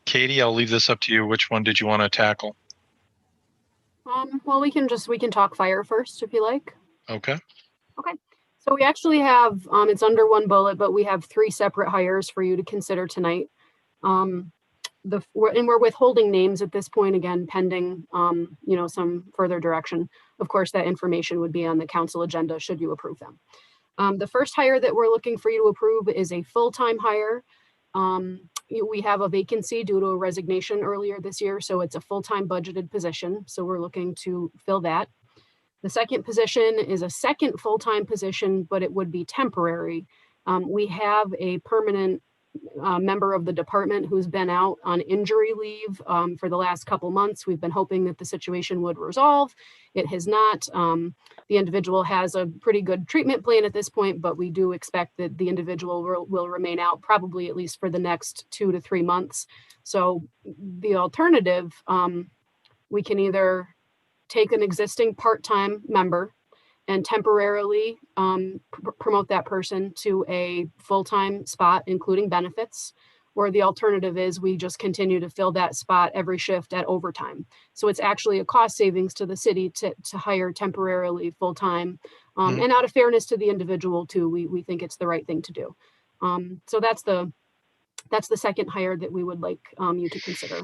Katie, I'll leave this up to you. Which one did you want to tackle? Well, we can talk fire first if you like. Okay. Okay. So we actually have, it's under one bullet, but we have 3 separate hires for you to consider tonight. We're withholding names at this point, again, pending, some further direction. Of course, that information would be on the council agenda should you approve them. The first hire that we're looking for you to approve is a full-time hire. We have a vacancy due to a resignation earlier this year, so it's a full-time budgeted position. So we're looking to fill that. The second position is a second full-time position, but it would be temporary. We have a permanent member of the department who's been out on injury leave for the last couple months. We've been hoping that the situation would resolve. It has not. The individual has a pretty good treatment plan at this point, but we do expect that the individual will remain out probably at least for the next 2 to 3 months. So the alternative, we can either take an existing part-time member and temporarily promote that person to a full-time spot, including benefits. Or the alternative is we just continue to fill that spot every shift at overtime. So it's actually a cost savings to the city to hire temporarily full-time. And out of fairness to the individual too, we think it's the right thing to do. So that's the second hire that we would like you to consider.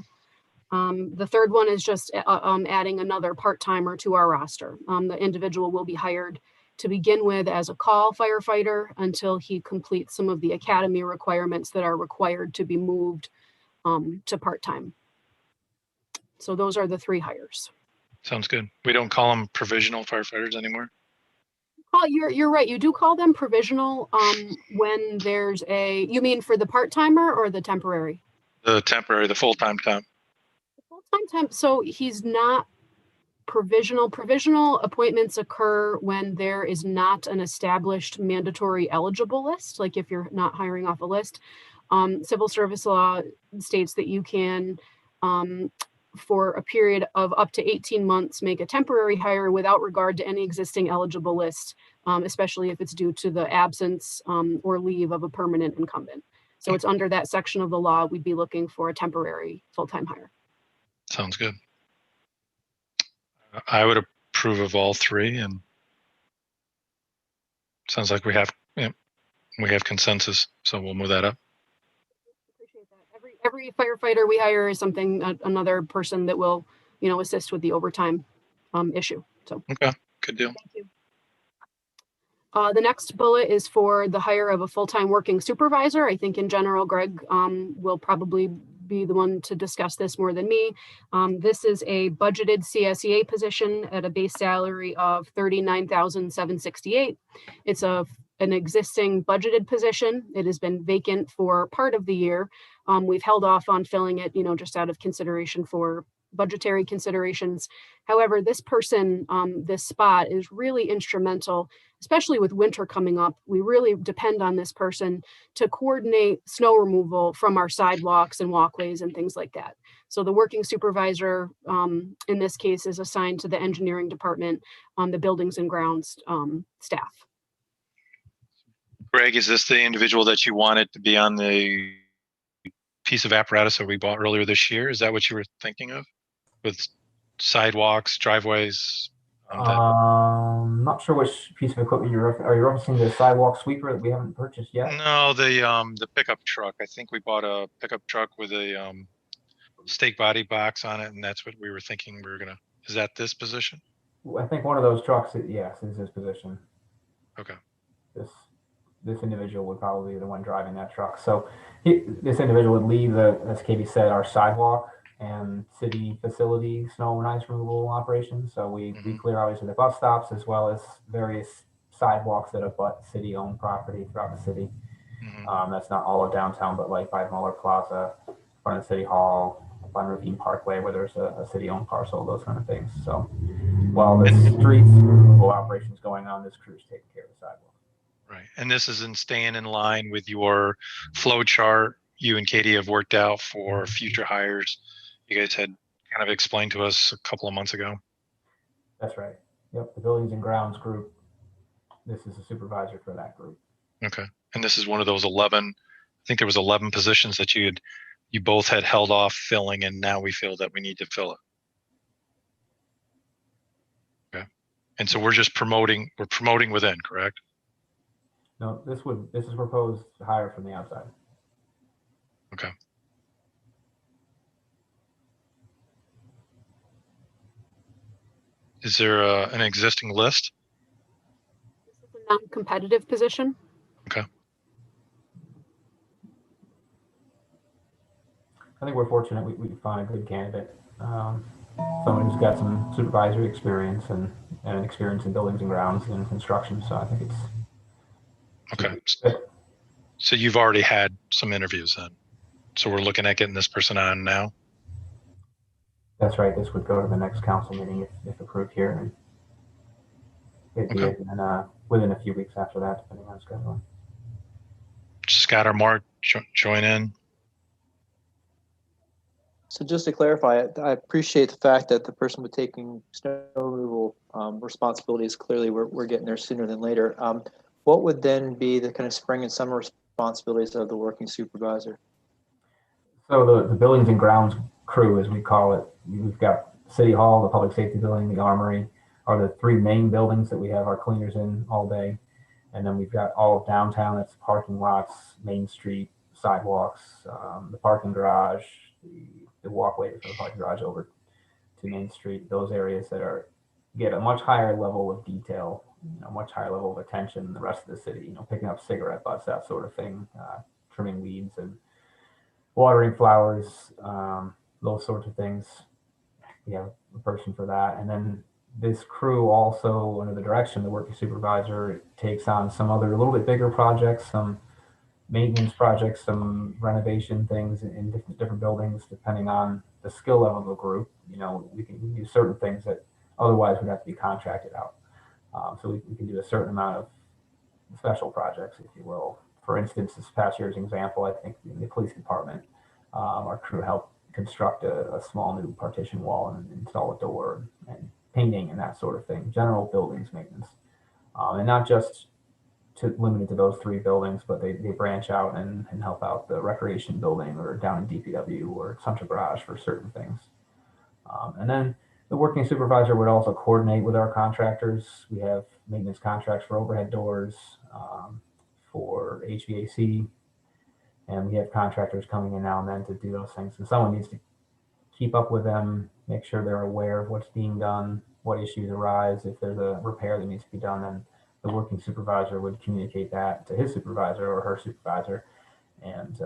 The third one is just adding another part-timer to our roster. The individual will be hired to begin with as a call firefighter until he completes some of the academy requirements that are required to be moved to part-time. So those are the 3 hires. Sounds good. We don't call them provisional firefighters anymore. Oh, you're right. You do call them provisional when there's you mean for the part-timer or the temporary? The temporary, the full-time temp. Full-time temp, so he's not provisional. Provisional appointments occur when there is not an established mandatory eligible list, like if you're not hiring off a list. Civil service law states that you can, for a period of up to 18 months, make a temporary hire without regard to any existing eligible list, especially if it's due to the absence or leave of a permanent incumbent. So it's under that section of the law, we'd be looking for a temporary full-time hire. Sounds good. I would approve of all 3, and sounds like we have consensus, so we'll move that up. Appreciate that. Every firefighter we hire is another person that will, assist with the overtime issue. So okay, good deal. Thank you. The next bullet is for the hire of a full-time working supervisor. I think in general, Greg will probably be the one to discuss this more than me. This is a budgeted CSEA position at a base salary of $39,768. It's an existing budgeted position. It has been vacant for part of the year. We've held off on filling it, just out of consideration for budgetary considerations. However, this person, this spot is really instrumental, especially with winter coming up. We really depend on this person to coordinate snow removal from our sidewalks and walkways and things like that. So the working supervisor, in this case, is assigned to the engineering department on the buildings and grounds staff. Greg, is this the individual that you wanted to be on the piece of apparatus that we bought earlier this year? Is that what you were thinking of? With sidewalks, driveways? Not sure which piece of equipment are you referencing the sidewalk sweeper that we haven't purchased yet? No, the pickup truck. I think we bought a pickup truck with a stake body box on it, and that's what we were thinking we were gonna. Is that this position? I think one of those trucks, yes, is this position. Okay. This individual would probably be the one driving that truck. So this individual would leave, as Katie said, our sidewalk and city facility snow and ice removal operations. So we clear obviously the bus stops as well as various sidewalks that abut city-owned property throughout the city. That's not all of downtown, but like by Muller Plaza, front of City Hall, on Ravine Parkway, where there's a city-owned parcel, those kind of things. So while the street removal operations going on, this crew's taking care of the sidewalk. Right, and this is staying in line with your flow chart you and Katie have worked out for future hires. You guys had kind of explained to us a couple of months ago. That's right. Yep, the buildings and grounds group. This is a supervisor for that group. Okay, and this is one of those 11. I think there was 11 positions that you both had held off filling, and now we feel that we need to fill it. Okay, and so we're just promoting. We're promoting within, correct? No, this is proposed to hire from the outside. Okay. Is there an existing list? This is a non-competitive position. Okay. I think we're fortunate we found a good candidate. Someone who's got some supervisory experience and experience in buildings and grounds and construction. So I think it's okay. So you've already had some interviews then. So we're looking at getting this person on now. That's right. This would go to the next council meeting if approved here, and it'd be within a few weeks after that, depending on scheduling. Scott or Mark, join in. So just to clarify, I appreciate the fact that the person with taking snow removal responsibilities, clearly we're getting there sooner than later. What would then be the kind of spring and summer responsibilities of the working supervisor? So the buildings and grounds crew, as we call it, we've got City Hall, the Public Safety Building, the Armory, are the three main buildings that we have our cleaners in all day. And then we've got all of downtown, that's parking lots, Main Street, sidewalks, the parking garage, the walkway from the parking garage over to Main Street, those areas that are get a much higher level of detail, much higher level of attention than the rest of the city, picking up cigarette butts, that sort of thing, trimming weeds and watering flowers, those sorts of things. We have a person for that. And then this crew also, under the direction of the working supervisor, takes on some other a little bit bigger projects, some maintenance projects, some renovation things in different buildings, depending on the skill level of the group. We can do certain things that otherwise would have to be contracted out. So we can do a certain amount of special projects, if you will. For instance, this past year's example, I think in the police department, our crew helped construct a small new partition wall and install a door and painting and that sort of thing, general buildings maintenance. And not just limited to those three buildings, but they branch out and help out the recreation building or down in DPW or Central Garage for certain things. And then the working supervisor would also coordinate with our contractors. We have maintenance contracts for overhead doors, for HVAC, and we have contractors coming in now and then to do those things. And someone needs to keep up with them, make sure they're aware of what's being done, what issues arise. If there's a repair that needs to be done, then the working supervisor would communicate that to his supervisor or her supervisor and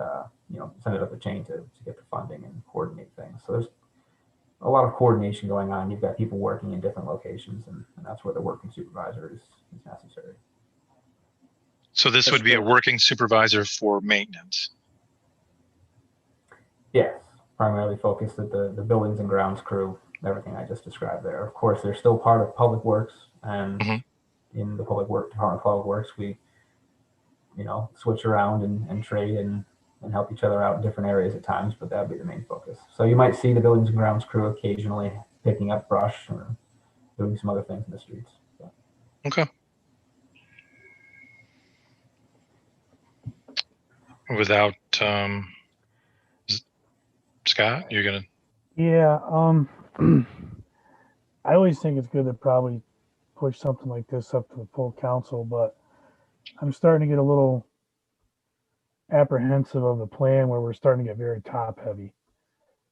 send it up the chain to get the funding and coordinate things. So there's a lot of coordination going on. You've got people working in different locations, and that's where the working supervisor is necessary. So this would be a working supervisor for maintenance. Yes, primarily focused at the buildings and grounds crew, everything I just described there. Of course, they're still part of Public Works, and in the Department of Public Works, we switch around and trade and help each other out in different areas at times, but that would be the main focus. So you might see the buildings and grounds crew occasionally picking up brush or doing some other things in the streets. So. Okay. Without Scott, you're gonna. Yeah. I always think it's good to probably push something like this up to the full council, but I'm starting to get a little apprehensive of the plan where we're starting to get very top heavy.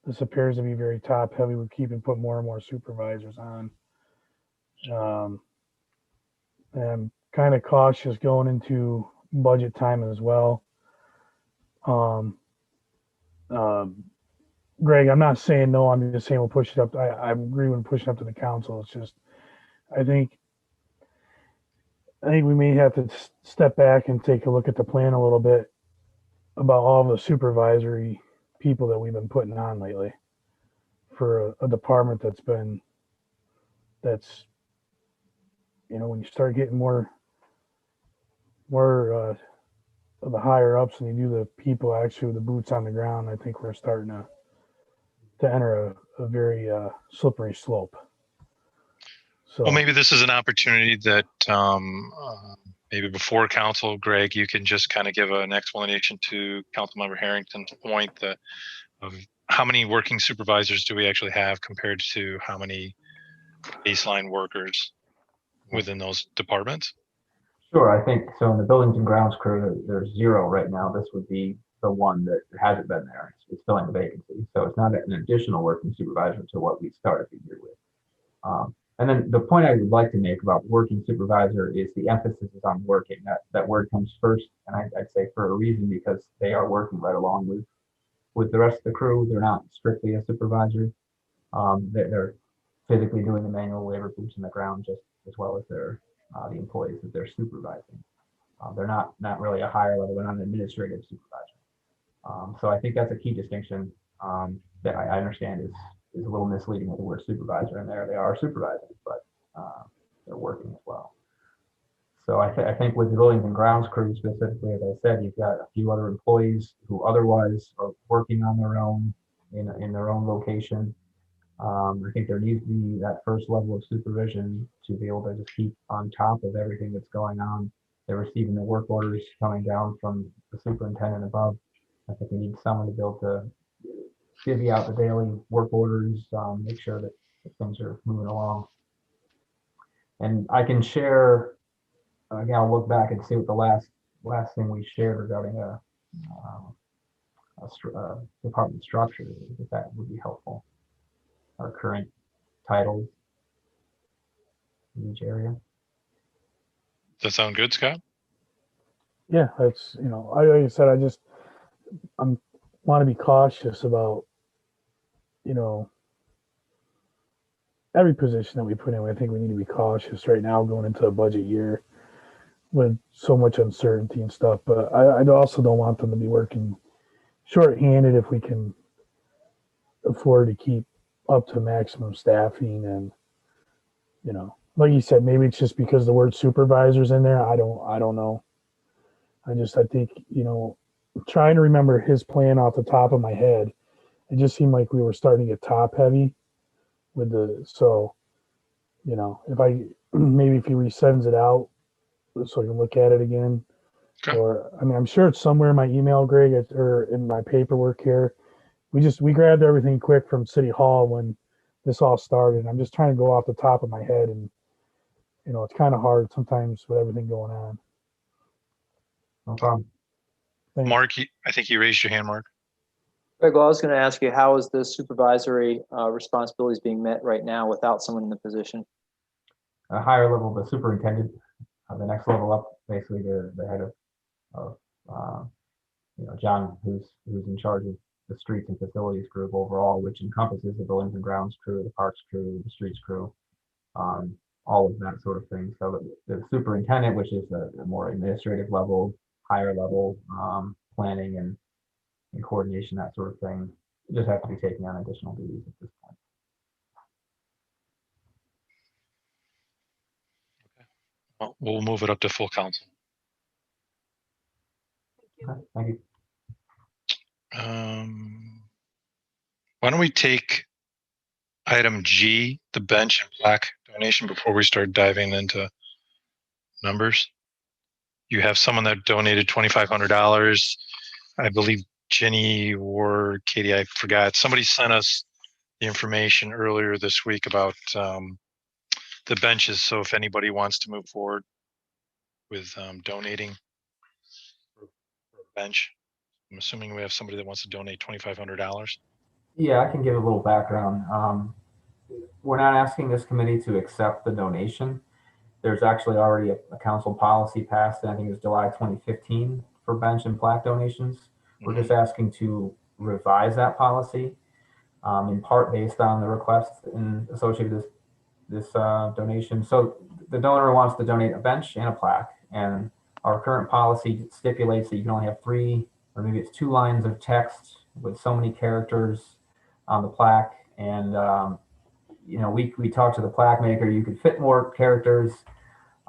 This appears to be very top heavy. We're putting more and more supervisors on. And I'm kind of cautious going into budget time as well. Greg, I'm not saying no, I'm just saying we'll push it up. I agree with pushing up to the council. It's just, I think we may have to step back and take a look at the plan a little bit about all the supervisory people that we've been putting on lately for a department that's when you start getting more of the higher ups and you do the people actually with the boots on the ground, I think we're starting to enter a very slippery slope. So, Well, maybe this is an opportunity that maybe before council, Greg, you can just kind of give an explanation to Councilmember Harrington's point of how many working supervisors do we actually have compared to how many baseline workers within those departments? Sure, I think so. In the buildings and grounds crew, there's 0 right now. This would be the one that hasn't been there. It's filling the vacancy. So it's not an additional working supervisor to what we started the year with. And then the point I would like to make about working supervisor is the emphasis is on working. That word comes first, and I'd say for a reason, because they are working right along with the rest of the crew. They're not strictly a supervisor. They're physically doing the manual labor, boots in the ground, just as well as the employees that they're supervising. They're not really a higher level. They're not an administrative supervisor. So I think that's a key distinction that I understand is a little misleading with the word supervisor in there. They are supervising, but they're working as well. So I think with the buildings and grounds crew specifically, as I said, you've got a few other employees who otherwise are working on their own, in their own location. I think there needs to be that first level of supervision to be able to just keep on top of everything that's going on. They're receiving the work orders coming down from the superintendent above. I think we need someone to be able to divvy out the daily work orders, make sure that things are moving along. And I can share, again, I'll look back and see what the last thing we shared regarding a department structure, if that would be helpful. Our current titles in each area. Does that sound good, Scott? Yeah, that's, you know, like I said, I'm want to be cautious about, you know, every position that we put in. I think we need to be cautious right now going into a budget year with so much uncertainty and stuff. But I also don't want them to be working shorthanded if we can afford to keep up to maximum staffing. And, you know, like you said, maybe it's just because the word supervisor's in there. I don't know. I think, you know, trying to remember his plan off the top of my head, it just seemed like we were starting to get top heavy with so, you know, maybe if he resends it out so I can look at it again. Okay. Or, I mean, I'm sure it's somewhere in my email, Greg, or in my paperwork here. We grabbed everything quick from City Hall when this all started. I'm just trying to go off the top of my head, and, you know, it's kind of hard sometimes with everything going on. No problem. Thanks. Mark, I think you raised your hand, Mark. Greg, well, I was going to ask you, how is the supervisory responsibilities being met right now without someone in the position? A higher level, the superintendent, the next level up, basically the head of you know, John, who's in charge of the streets and facilities group overall, which encompasses the buildings and grounds crew, the parks crew, the streets crew, all of that sort of thing. So the superintendent, which is a more administrative level, higher level, planning and coordination, that sort of thing, just have to be taking on additional duties at this point. Well, we'll move it up to full council. Okay, thank you. Why don't we take item G, the bench and plaque donation, before we start diving into numbers? You have someone that donated $2,500. I believe Jenny or Katie, I forgot. Somebody sent us the information earlier this week about the benches. So if anybody wants to move forward with donating for a bench, I'm assuming we have somebody that wants to donate $2,500. Yeah, I can give a little background. We're not asking this committee to accept the donation. There's actually already a council policy passed, and I think it was July 2015 for bench and plaque donations. We're just asking to revise that policy, in part based on the request associated with this donation. So the donor wants to donate a bench and a plaque, and our current policy stipulates that you can only have 3, or maybe it's 2 lines of text with so many characters on the plaque. And you know, we talked to the plaque maker. You could fit more characters.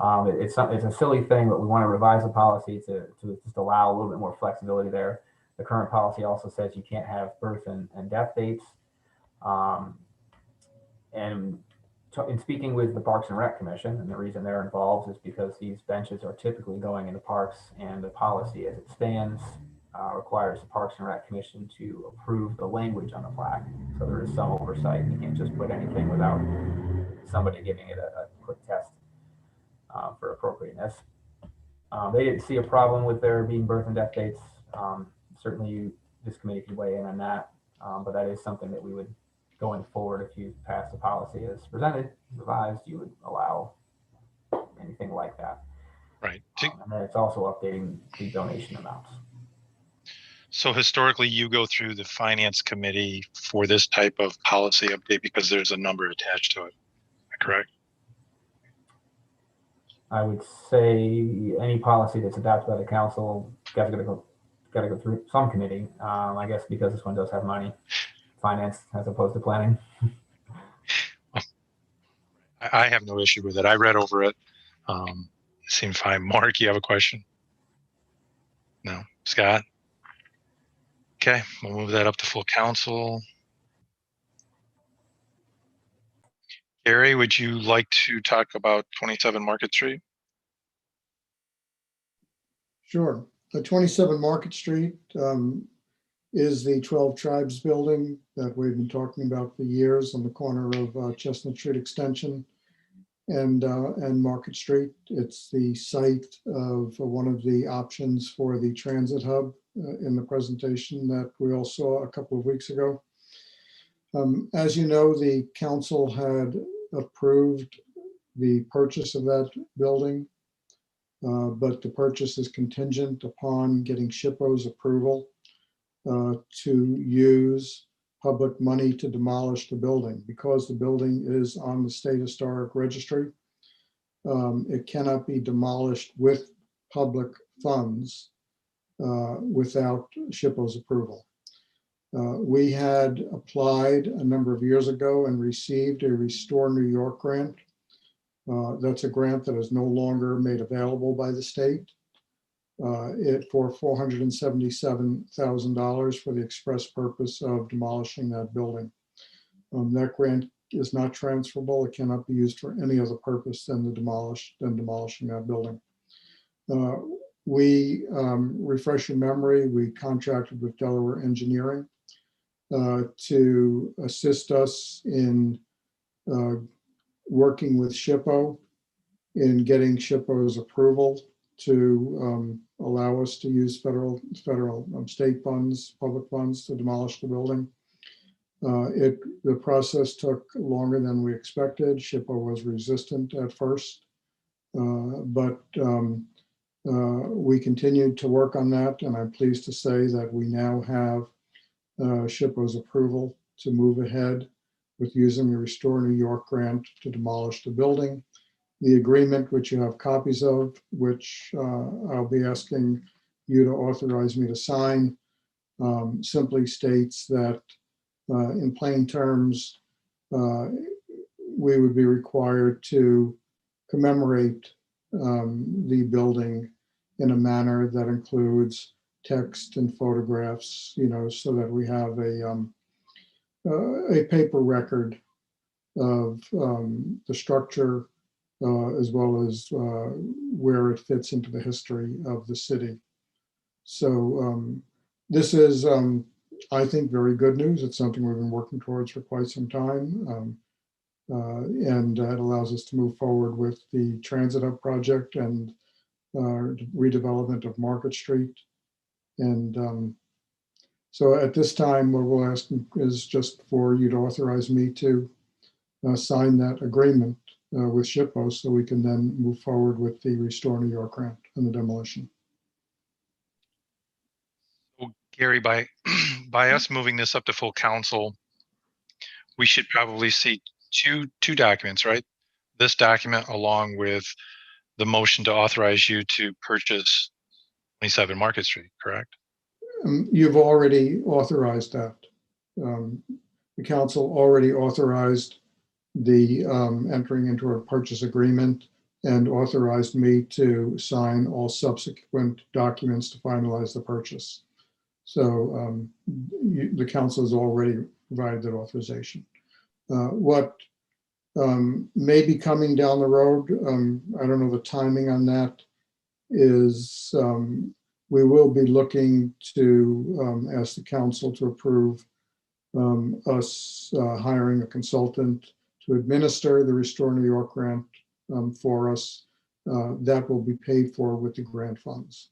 It's a silly thing, but we want to revise the policy to just allow a little bit more flexibility there. The current policy also says you can't have birth and death dates. And in speaking with the Parks and Rec Commission, and the reason they're involved is because these benches are typically going into parks, and the policy as it stands requires the Parks and Rec Commission to approve the language on the plaque. So there is some oversight. You can't just put anything without somebody giving it a quick test for appropriateness. They didn't see a problem with there being birth and death dates. Certainly this committee could weigh in on that, but that is something that we would, going forward, if you pass the policy as presented, revised, you would allow anything like that. Right. And then it's also updating the donation amounts. So historically, you go through the finance committee for this type of policy update because there's a number attached to it. Is that correct? I would say any policy that's adopted by the council got to go through some committee. I guess because this one does have money, finance as opposed to planning. I have no issue with it. I read over it. It seemed fine. Mark, you have a question? No. Scott? Okay, we'll move that up to full council. Gary, would you like to talk about 27 Market Street? Sure. The 27 Market Street is the 12 Tribes building that we've been talking about for years on the corner of Chestnut Street Extension and Market Street. It's the site of one of the options for the transit hub in the presentation that we all saw a couple of weeks ago. As you know, the council had approved the purchase of that building, but the purchase is contingent upon getting SHPO's approval to use public money to demolish the building. Because the building is on the State Historic Registry, it cannot be demolished with public funds without SHPO's approval. We had applied a number of years ago and received a Restore New York grant. That's a grant that is no longer made available by the state. For $477,000 for the express purpose of demolishing that building. That grant is not transferable. It cannot be used for any other purpose than demolishing that building. We refresh your memory. We contracted with Delaware Engineering to assist us in working with SHPO in getting SHPO's approval to allow us to use federal state funds, public funds to demolish the building. The process took longer than we expected. SHPO was resistant at first, but we continued to work on that, and I'm pleased to say that we now have SHPO's approval to move ahead with using the Restore New York grant to demolish the building. The agreement, which you have copies of, which I'll be asking you to authorize me to sign, simply states that in plain terms, we would be required to commemorate the building in a manner that includes text and photographs, so that we have a paper record of the structure, as well as where it fits into the history of the city. So this is, I think, very good news. It's something we've been working towards for quite some time. And it allows us to move forward with the Transit Hub project and redevelopment of Market Street. And so at this time, what we'll ask is just for you to authorize me to sign that agreement with SHPO, so we can then move forward with the Restore New York grant and the demolition. Well, Gary, by us moving this up to full council, we should probably see two documents, right? This document along with the motion to authorize you to purchase 27 Market Street, correct? You've already authorized that. The council already authorized the entering into a purchase agreement and authorized me to sign all subsequent documents to finalize the purchase. So the council has already provided that authorization. What may be coming down the road, I don't know the timing on that, is we will be looking to ask the council to approve us hiring a consultant to administer the Restore New York grant for us. That will be paid for with the grant funds.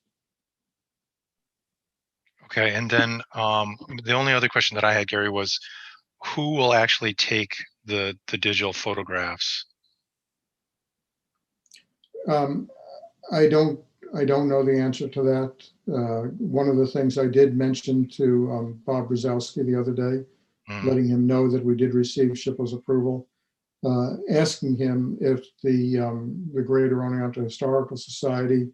Okay, and then the only other question that I had, Gary, was who will actually take the digital photographs? I don't know the answer to that. One of the things I did mention to Bob Brzezowski the other day, letting him know that we did receive SHPO's approval, asking him if the Greater Oneonta Historical Society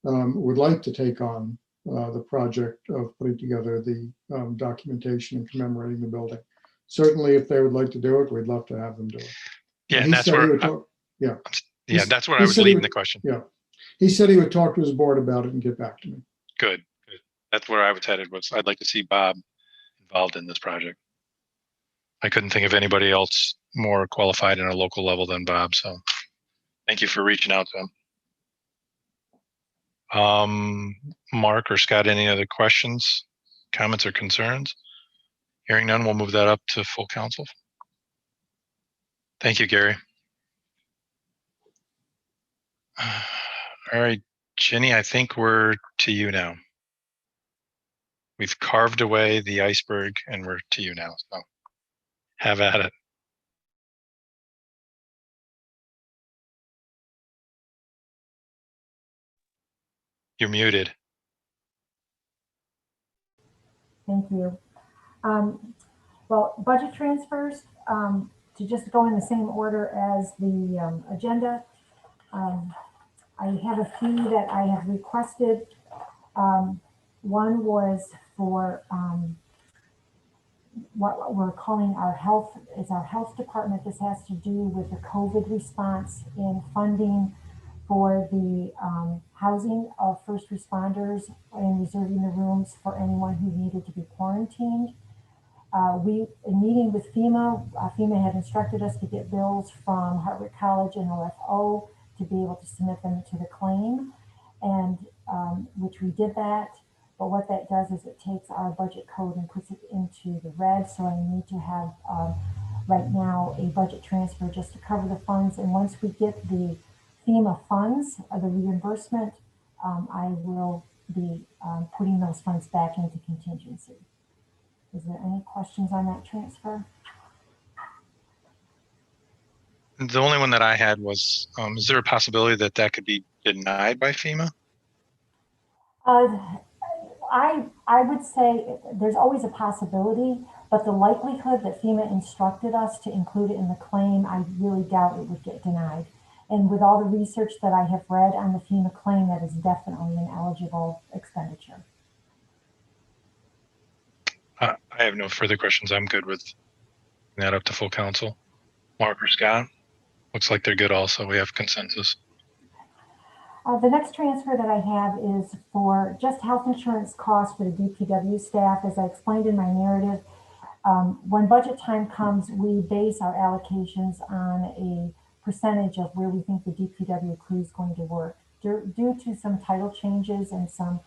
would like to take on the project of putting together the documentation and commemorating the building. Certainly, if they would like to do it, we'd love to have them do it. Yeah, and that's where that's where I was leading the question. Yeah, he said he would talk to his board about it and get back to me. Good. That's where I was headed. I'd like to see Bob involved in this project. I couldn't think of anybody else more qualified in a local level than Bob. So thank you for reaching out to him. Mark or Scott, any other questions, comments, or concerns? Hearing none, we'll move that up to full council. Thank you, Gary. All right, Jenny, I think we're to you now. We've carved away the iceberg and we're to you now. So have at it. You're muted. Thank you. Well, budget transfers, to just go in the same order as the agenda. I have a few that I have requested. One was for what we're calling our health, it's our health department. This has to do with the COVID response in funding for the housing of first responders and reserving the rooms for anyone who needed to be quarantined. In meeting with FEMA, FEMA had instructed us to get bills from Hartwick College and OFO to be able to submit them to the claim, and which we did that. But what that does is it takes our budget code and puts it into the red. So I need to have right now a budget transfer just to cover the funds. And once we get the FEMA funds, the reimbursement, I will be putting those funds back into contingency. Is there any questions on that transfer? The only one that I had was, is there a possibility that that could be denied by FEMA? I would say there's always a possibility, but the likelihood that FEMA instructed us to include it in the claim, I really doubt it would get denied. And with all the research that I have read on the FEMA claim, that is definitely an eligible expenditure. I have no further questions. I'm good with that up to full council. Mark or Scott? Looks like they're good also. We have consensus. The next transfer that I have is for just health insurance costs for the DPW staff. As I explained in my narrative, when budget time comes, we base our allocations on a percentage of where we think the DPW crew is going to work. Due to some title changes and some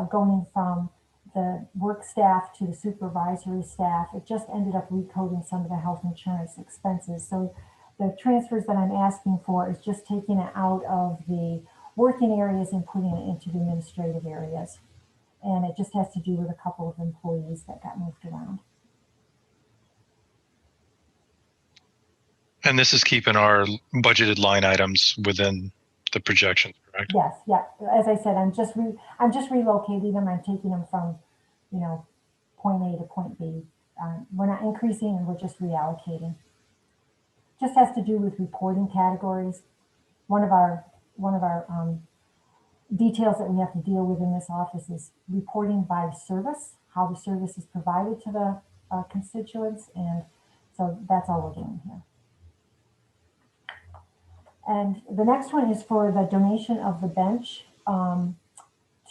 going from the work staff to the supervisory staff, it just ended up recoding some of the health insurance expenses. So the transfers that I'm asking for is just taking it out of the working areas and putting it into the administrative areas. And it just has to do with a couple of employees that got moved around. And this is keeping our budgeted line items within the projections, correct? Yes, yeah. As I said, I'm just relocating them. I'm taking them from, point A to point B. We're not increasing, and we're just reallocating. Just has to do with reporting categories. One of our details that we have to deal with in this office is reporting by service, how the service is provided to the constituents, and so that's all we're doing here. And the next one is for the donation of the bench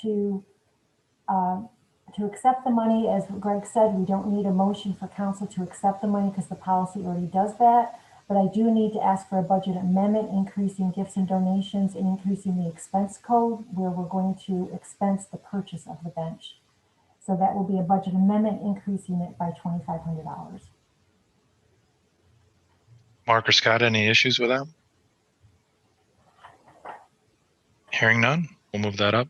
to accept the money. As Greg said, we don't need a motion for council to accept the money because the policy already does that. But I do need to ask for a budget amendment, increasing gifts and donations and increasing the expense code where we're going to expense the purchase of the bench. So that will be a budget amendment, increasing it by $2,500. Mark or Scott, any issues with that? Hearing none, we'll move that up.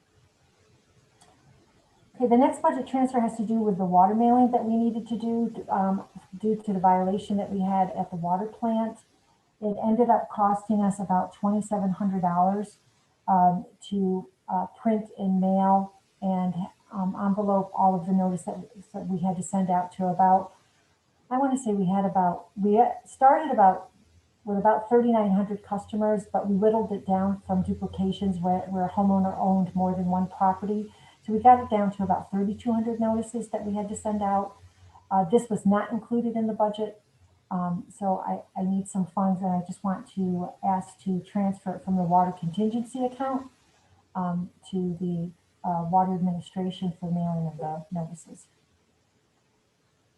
Okay, the next budget transfer has to do with the water mailing that we needed to do due to the violation that we had at the water plant. It ended up costing us about $2,700 to print and mail and envelope all of the notice that we had to send out to about, I want to say we started with about 3,900 customers, but we whittled it down from duplications where a homeowner owned more than one property. So we got it down to about 3,200 notices that we had to send out. This was not included in the budget. So I need some funds, and I just want to ask to transfer it from the water contingency account to the water administration for mailing of the notices.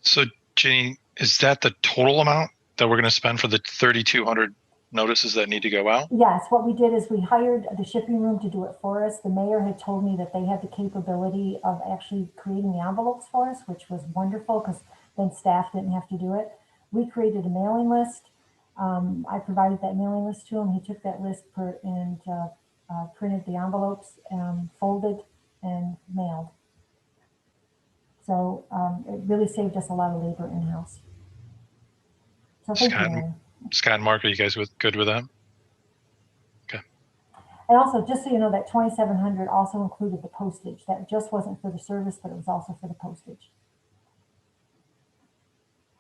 So Jenny, is that the total amount that we're going to spend for the 3,200 notices that need to go out? Yes, what we did is we hired the shipping room to do it for us. The mayor had told me that they had the capability of actually creating the envelopes for us, which was wonderful because then staff didn't have to do it. We created a mailing list. I provided that mailing list to him. He took that list and printed the envelopes, folded and mailed. So it really saved us a lot of labor in-house. So thank you, Mary. Scott and Mark, are you guys good with that? Okay. And also, just so you know, that 2,700 also included the postage. That just wasn't for the service, but it was also for the postage.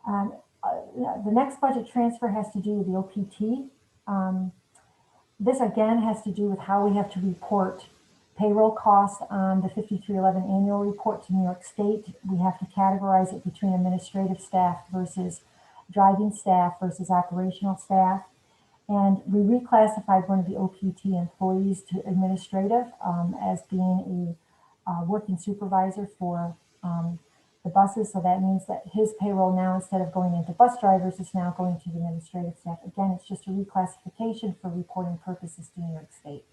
The next budget transfer has to do with the OPT. This again has to do with how we have to report payroll costs on the 5311 annual report to New York State. We have to categorize it between administrative staff versus driving staff versus operational staff. And we reclassified one of the OPT employees to administrative as being a working supervisor for the buses. So that means that his payroll now, instead of going into bus drivers, is now going to the administrative staff. Again, it's just a reclassification for reporting purposes to New York State.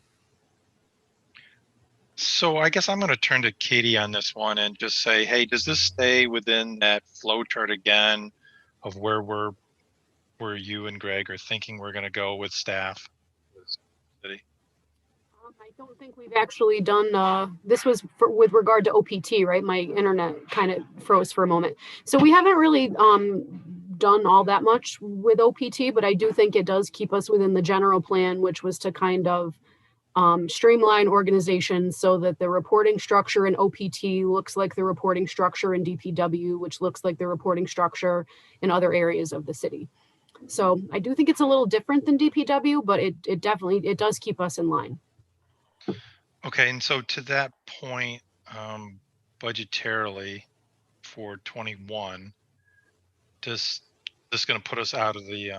So I guess I'm going to turn to Katie on this one and just say, hey, does this stay within that flow chart again of where you and Greg are thinking we're going to go with staff? I don't think we've actually done, this was with regard to OPT, right? My internet kind of froze for a moment. So we haven't really done all that much with OPT, but I do think it does keep us within the general plan, which was to kind of streamline organizations so that the reporting structure in OPT looks like the reporting structure in DPW, which looks like the reporting structure in other areas of the city. So I do think it's a little different than DPW, but it definitely does keep us in line. Okay, and so to that point, budgetarily for 21, this going to put us out of the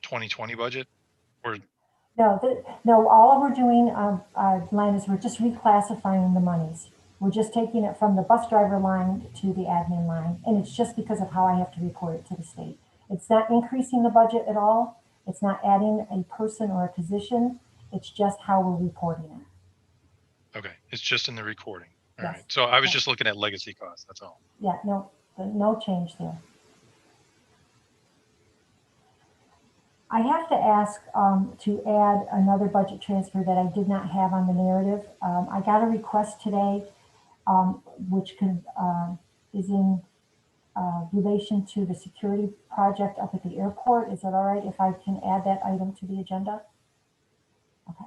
2020 budget? Or no, all we're doing, Len, is we're just reclassifying the monies. We're just taking it from the bus driver line to the admin line. And it's just because of how I have to report it to the state. It's not increasing the budget at all. It's not adding a person or a position. It's just how we're reporting it. Okay, it's just in the recording. All Yes. right. So I was just looking at legacy costs, that's all. Yeah, no change there. I have to ask to add another budget transfer that I did not have on the narrative. I got a request today, which is in relation to the security project up at the airport. Is that all right if I can add that item to the agenda? Okay.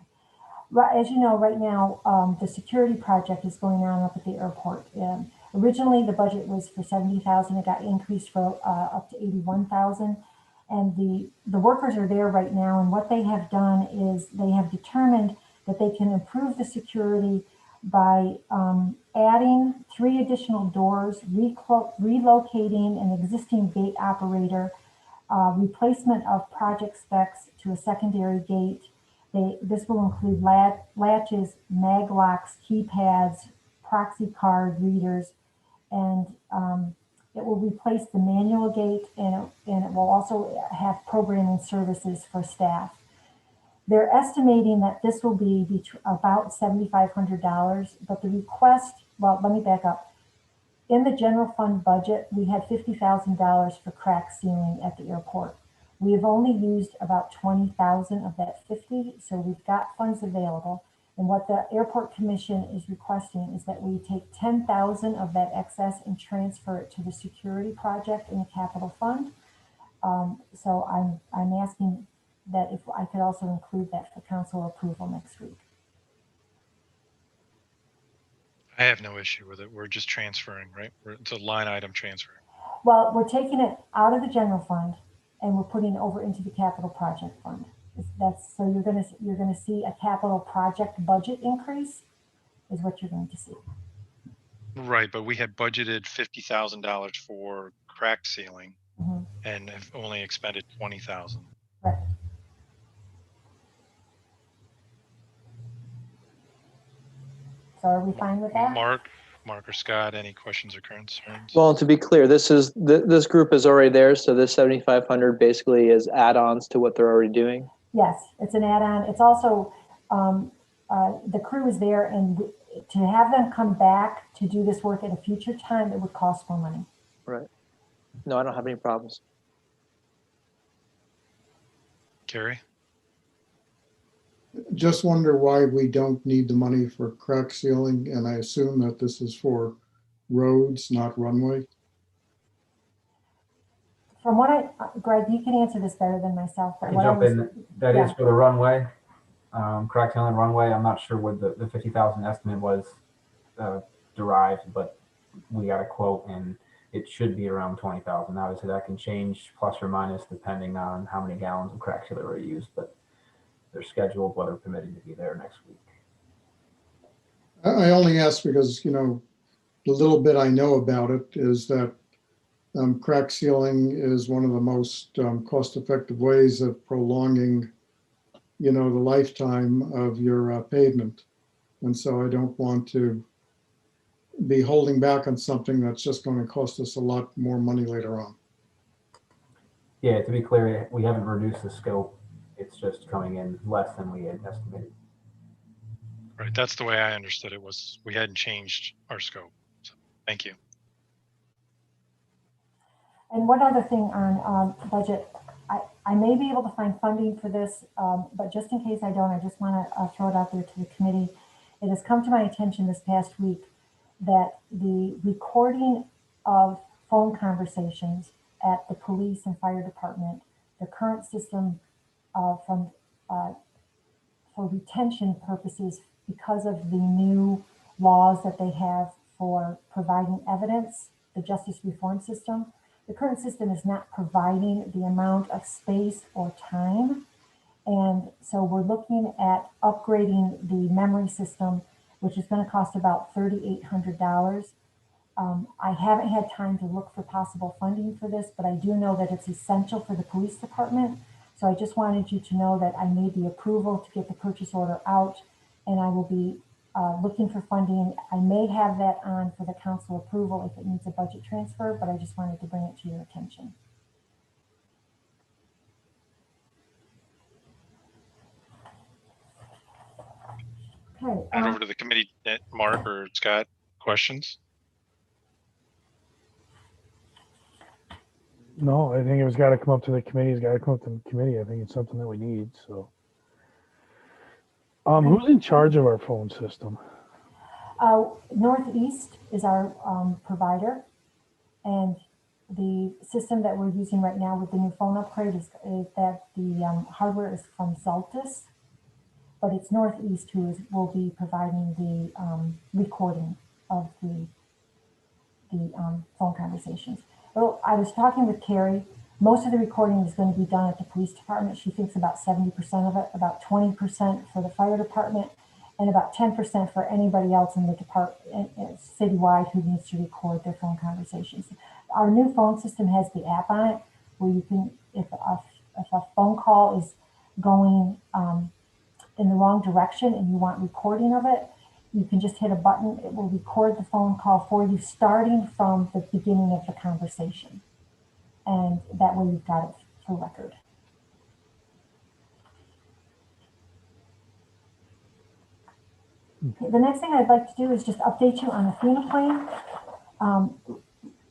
As you know, right now, the security project is going on up at the airport. Originally, the budget was for $70,000. It got increased for up to $81,000. And the workers are there right now. And what they have done is they have determined that they can improve the security by adding 3 additional doors, relocating an existing gate operator, replacement of project specs to a secondary gate. This will include latches, mag locks, keypads, proxy card readers, and it will replace the manual gate, and it will also have programming services for staff. They're estimating that this will be about $7,500, but the request, well, let me back up. In the general fund budget, we had $50,000 for crack sealing at the airport. We have only used about 20,000 of that 50, so we've got funds available. And what the airport commission is requesting is that we take 10,000 of that excess and transfer it to the security project in the capital fund. So I'm asking that if I could also include that for council approval next week. I have no issue with it. We're just transferring, right? It's a line item transfer. Well, we're taking it out of the general fund and we're putting it over into the capital project fund. So you're going to see a capital project budget increase is what you're going to see. Right, but we had budgeted $50,000 for crack sealing and have only expended 20,000. Right. So are we fine with that? Mark, Mark or Scott, any questions or concerns? Well, to be clear, this group is already there, so this 7,500 basically is add-ons to what they're already doing. Yes, it's an add-on. It's also, the crew is there, and to have them come back to do this work at a future time, it would cost more money. Right. No, I don't have any problems. Gary? Just wonder why we don't need the money for crack sealing, and I assume that this is for roads, not runway. From what Greg, you can answer this better than myself. But I can what jump was, in. That is for the runway, crack sealing runway. I'm not sure what the 50,000 estimate was derived, but we got a quote and it should be around 20,000. Obviously that can change plus or minus depending on how many gallons of crack sealer are used, but they're scheduled, weather permitting, to be there next week. I only ask because, you know, the little bit I know about it is that crack sealing is one of the most cost-effective ways of prolonging, you know, the lifetime of your pavement. And so I don't want to be holding back on something that's just going to cost us a lot more money later on. Yeah, to be clear, we haven't reduced the scope. It's just coming in less than we had estimated. Right, that's the way I understood it, was we hadn't changed our scope. So, thank you. and one other thing on budget, I may be able to find funding for this, but just in case I don't, I just want to throw it out there to the committee. It has come to my attention this past week that the recording of phone conversations at the police and fire department, the current system for retention purposes, because of the new laws that they have for providing evidence, the justice reform system, the current system is not providing the amount of space or time. And so we're looking at upgrading the memory system, which is going to cost about $3,800. I haven't had time to look for possible funding for this, but I do know that it's essential for the police department. So I just wanted you to know that I made the approval to get the purchase order out, and I will be looking for funding. I may have that on for the council approval if it needs a budget transfer, but I just wanted to bring it to your attention. Okay. Turn it over to the committee. Mark or Scott, questions? No, I think it's got to come up to the committee. It's got to come up to the committee. I think it's something that we need. So, who's in charge of our phone system? Northeast is our provider, and the system that we're using right now with the new phone upgrade is that the hardware is from Xaltis, but it's Northeast who will be providing the recording of the phone conversations. Well, I was talking with Carrie. Most of the recording is going to be done at the police department. She thinks about 70% of it, about 20% for the fire department, and about 10% for anybody else in the department citywide who needs to record their phone conversations. Our new phone system has the app on it where you can, if a phone call is going in the wrong direction and you want recording of it, you can just hit a button. It will record the phone call for you starting from the beginning of the conversation. And that way you've got it for record. Okay, the next thing I'd like to do is just update you on the FEMA claim.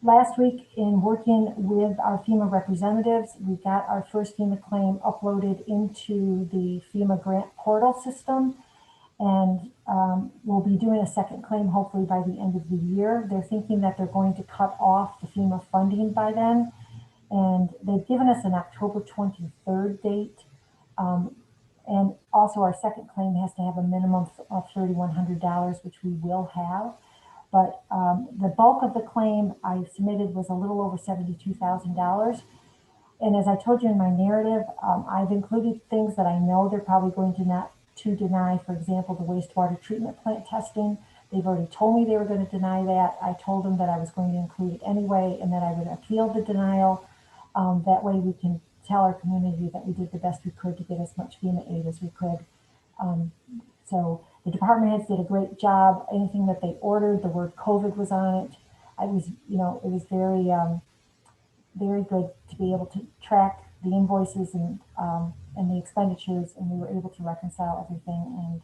Last week, in working with our FEMA representatives, we got our first FEMA claim uploaded into the FEMA grant portal system. And we'll be doing a second claim hopefully by the end of the year. They're thinking that they're going to cut off the FEMA funding by then. And they've given us an October 23rd date. And also our second claim has to have a minimum of $3,100, which we will have. But the bulk of the claim I submitted was a little over $72,000. And as I told you in my narrative, I've included things that I know they're probably going to deny, for example, the wastewater treatment plant testing. They've already told me they were going to deny that. I told them that I was going to include it anyway and that I would appeal the denial. That way we can tell our community that we did the best we could to get as much FEMA aid as we could. So The department heads did a great job. Anything that they ordered, the word COVID was on it. I was, you know, it was very, very good to be able to track the invoices and the expenditures, and we were able to reconcile everything.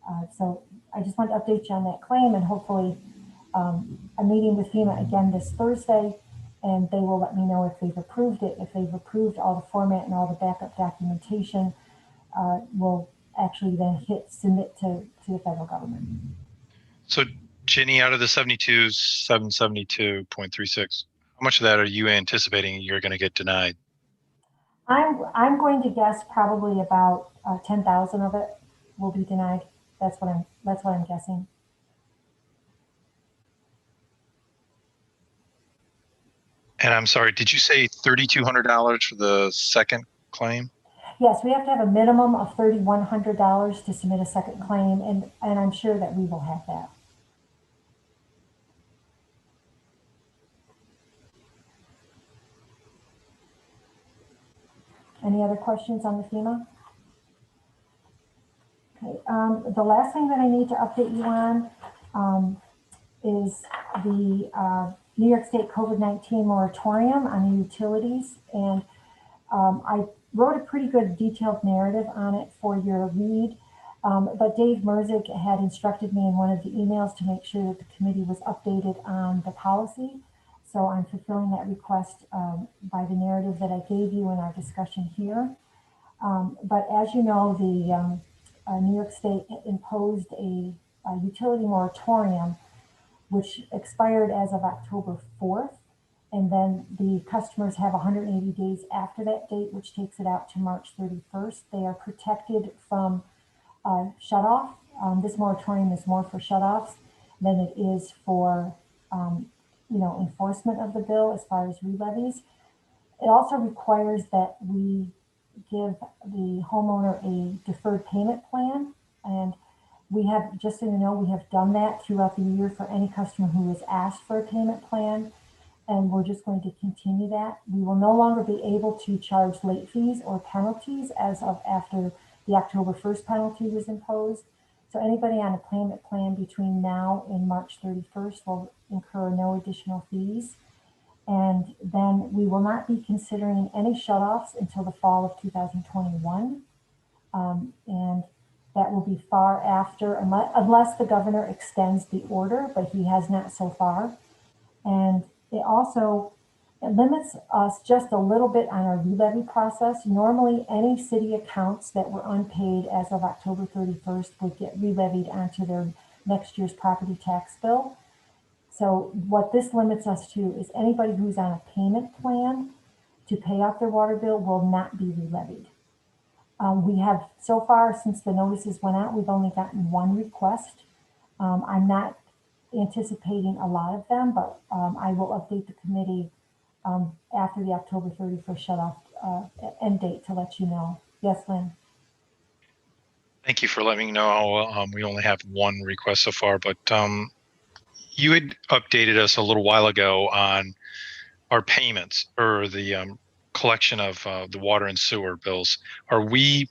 And so I just wanted to update you on that claim, and hopefully I'm meeting with FEMA again this Thursday, and they will let me know if they've approved it. If they've approved all the format and all the backup documentation, we'll actually then hit submit to the federal government. So Ginny, out of the 772.36, how much of that are you anticipating you're going to get denied? I'm going to guess probably about 10,000 of it will be denied. That's what I'm guessing. And I'm sorry, did you say $3,200 for the second claim? Yes, we have to have a minimum of $3,100 to submit a second claim, and I'm sure that we will have that. Any other questions on the FEMA? Okay, the last thing that I need to update you on is the New York State COVID-19 moratorium on the utilities. And I wrote a pretty good detailed narrative on it for your read. But Dave Merzig had instructed me in one of the emails to make sure that the committee was updated on the policy. So I'm fulfilling that request by the narrative that I gave you in our discussion here. But as you know, the New York State imposed a utility moratorium, which expired as of October 4th. And then the customers have 180 days after that date, which takes it out to March 31st. They are protected from shutoff. This moratorium is more for shutoffs than it is for enforcement of the bill as far as re-levies. It also requires that we give the homeowner a deferred payment plan. And we have, just so you know, we have done that throughout the year for any customer who has asked for a payment plan. And we're just going to continue that. We will no longer be able to charge late fees or penalties as of after the October 1st penalty was imposed. So anybody on a payment plan between now and March 31st will incur no additional fees. And then we will not be considering any shutoffs until the fall of 2021. And that will be far after, unless the governor extends the order, but he has not so far. And it also limits us just a little bit on our re-levy process. Normally, any city accounts that were unpaid as of October 31st would get re-levied onto their next year's property tax bill. So what this limits us to is anybody who's on a payment plan to pay off their water bill will not be re-levied. We have, so far since the notices went out, we've only gotten one request. I'm not anticipating a lot of them, but I will update the committee after the October 31st shutoff end date to let you know. Yes, Lynn? Thank you for letting me know. We only have one request so far, but you had updated us a little while ago on our payments or the collection of the water and sewer bills. Are we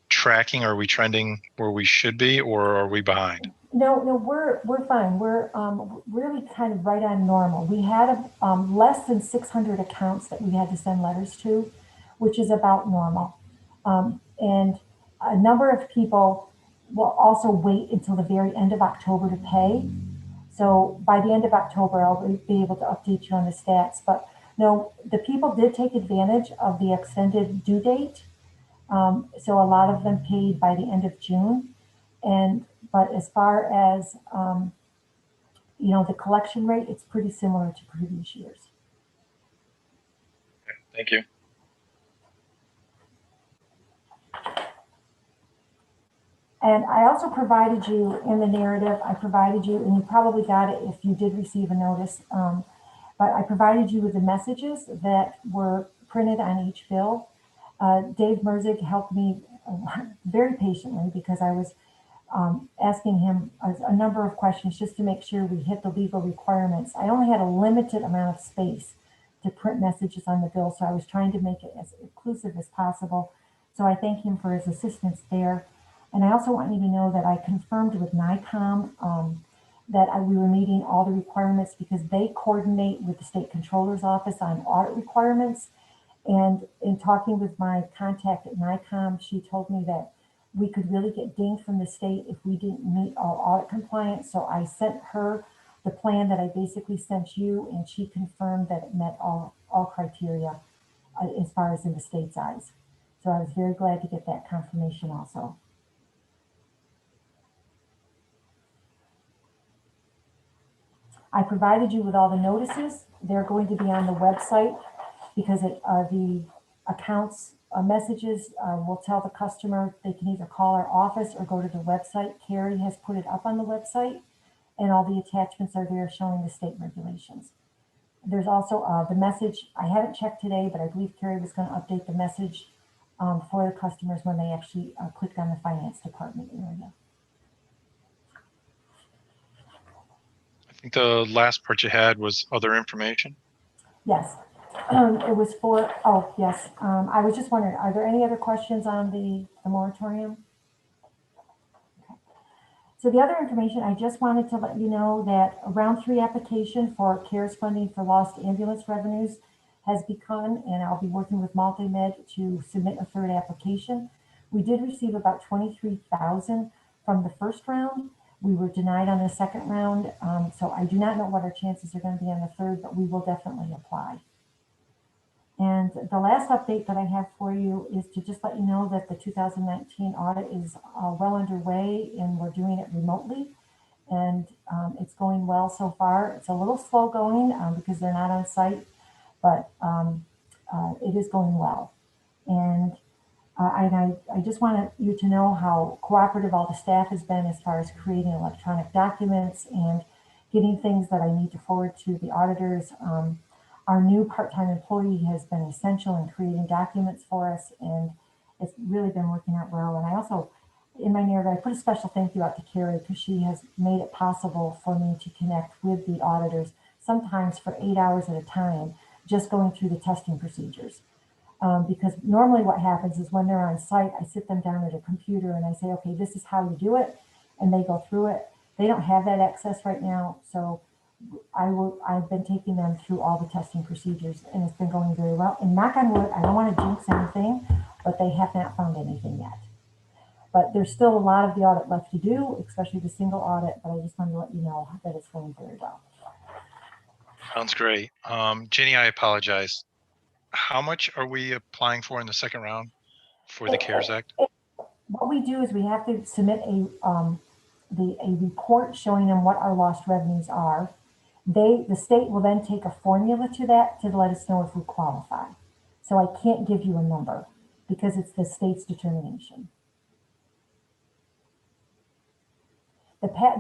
tracking? Are we trending where we should be, or are we behind? No, we're fine. We're really kind of right on normal. We had less than 600 accounts that we had to send letters to, which is about normal. And a number of people will also wait until the very end of October to pay. So by the end of October, I'll be able to update you on the stats. But no, the people did take advantage of the extended due date. So a lot of them paid by the end of June. But as far as, the collection rate, it's pretty similar to previous years. Thank you. And I also provided you in the narrative, and you probably got it if you did receive a notice, but I provided you with the messages that were printed on each bill. Dave Merzig helped me very patiently because I was asking him a number of questions just to make sure we hit the legal requirements. I only had a limited amount of space to print messages on the bill, so I was trying to make it as inclusive as possible. So I thank him for his assistance there. And I also want you to know that I confirmed with NICOM that we were meeting all the requirements because they coordinate with the state controller's office on audit requirements. And in talking with my contact at NICOM, she told me that we could really get dinged from the state if we didn't meet all audit compliance. So I sent her the plan that I basically sent you, and she confirmed that it met all criteria as far as in the state's eyes. So I was very glad to get that confirmation also. I provided you with all the notices. They're going to be on the website because the accounts messages will tell the customer they can either call our office or go to the website. Carrie has put it up on the website, and all the attachments are there showing the state regulations. There's also the message. I haven't checked today, but I believe Carrie was going to update the message for the customers when they actually clicked on the finance department area. I think the last part you had was other information. Yes, it was for, oh, yes. I was just wondering, are there any other questions on the moratorium? Okay. So the other information, I just wanted to let you know that a round 3 application for CARES funding for lost ambulance revenues has begun, and I'll be working with Multimed to submit a 3rd application. We did receive about $23,000 from the first round. We were denied on the 2nd round, so I do not know what our chances are going to be on the 3rd, but we will definitely apply. And the last update that I have for you is to just let you know that the 2019 audit is well underway, and we're doing it remotely. And it's going well so far. It's a little slow going because they're not on site, but it is going well. And I just want you to know how cooperative all the staff has been as far as creating electronic documents and getting things that I need to forward to the auditors. Our new part-time employee has been essential in creating documents for us, and it's really been working out well. And I also, in my narrative, I put a special thank you out to Carrie because she has made it possible for me to connect with the auditors, sometimes for 8 hours at a time, just going through the testing procedures. Because normally what happens is when they're on site, I sit them down at a computer and I say, okay, this is how you do it. And they go through it. They don't have that access right now. So I've been taking them through all the testing procedures, and it's been going very well. And knock on wood, I don't want to jinx anything, but they have not found anything yet. But there's still a lot of the audit left to do, especially the single audit, but I just wanted to let you know that it's going very well. Sounds great. Ginny, I apologize. How much are we applying for in the 2nd round for the CARES Act? What we do is we have to submit a report showing them what our lost revenues are. The state will then take a formula to that to let us know if we qualify. So I can't give you a number because it's the state's determination.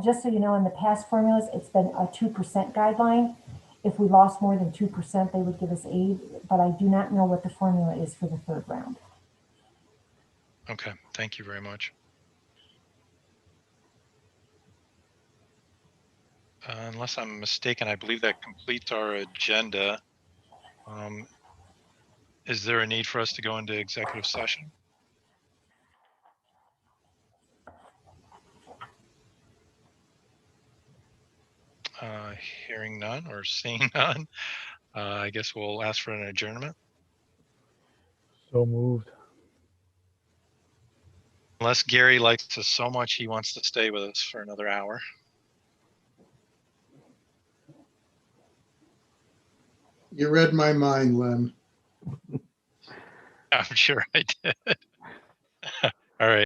Just so you know, in the past formulas, it's been a 2% guideline. If we lost more than 2%, they would give us aid, but I do not know what the formula is for the 3rd round. Okay, thank you very much. Unless I'm mistaken, I believe that completes our agenda. Is there a need for us to go into executive session? Hearing none or seeing none, I guess we'll ask for an adjournment. So moved. Unless Gary likes us so much he wants to stay with us for another hour. You read my mind, Len. I'm sure I did. All right.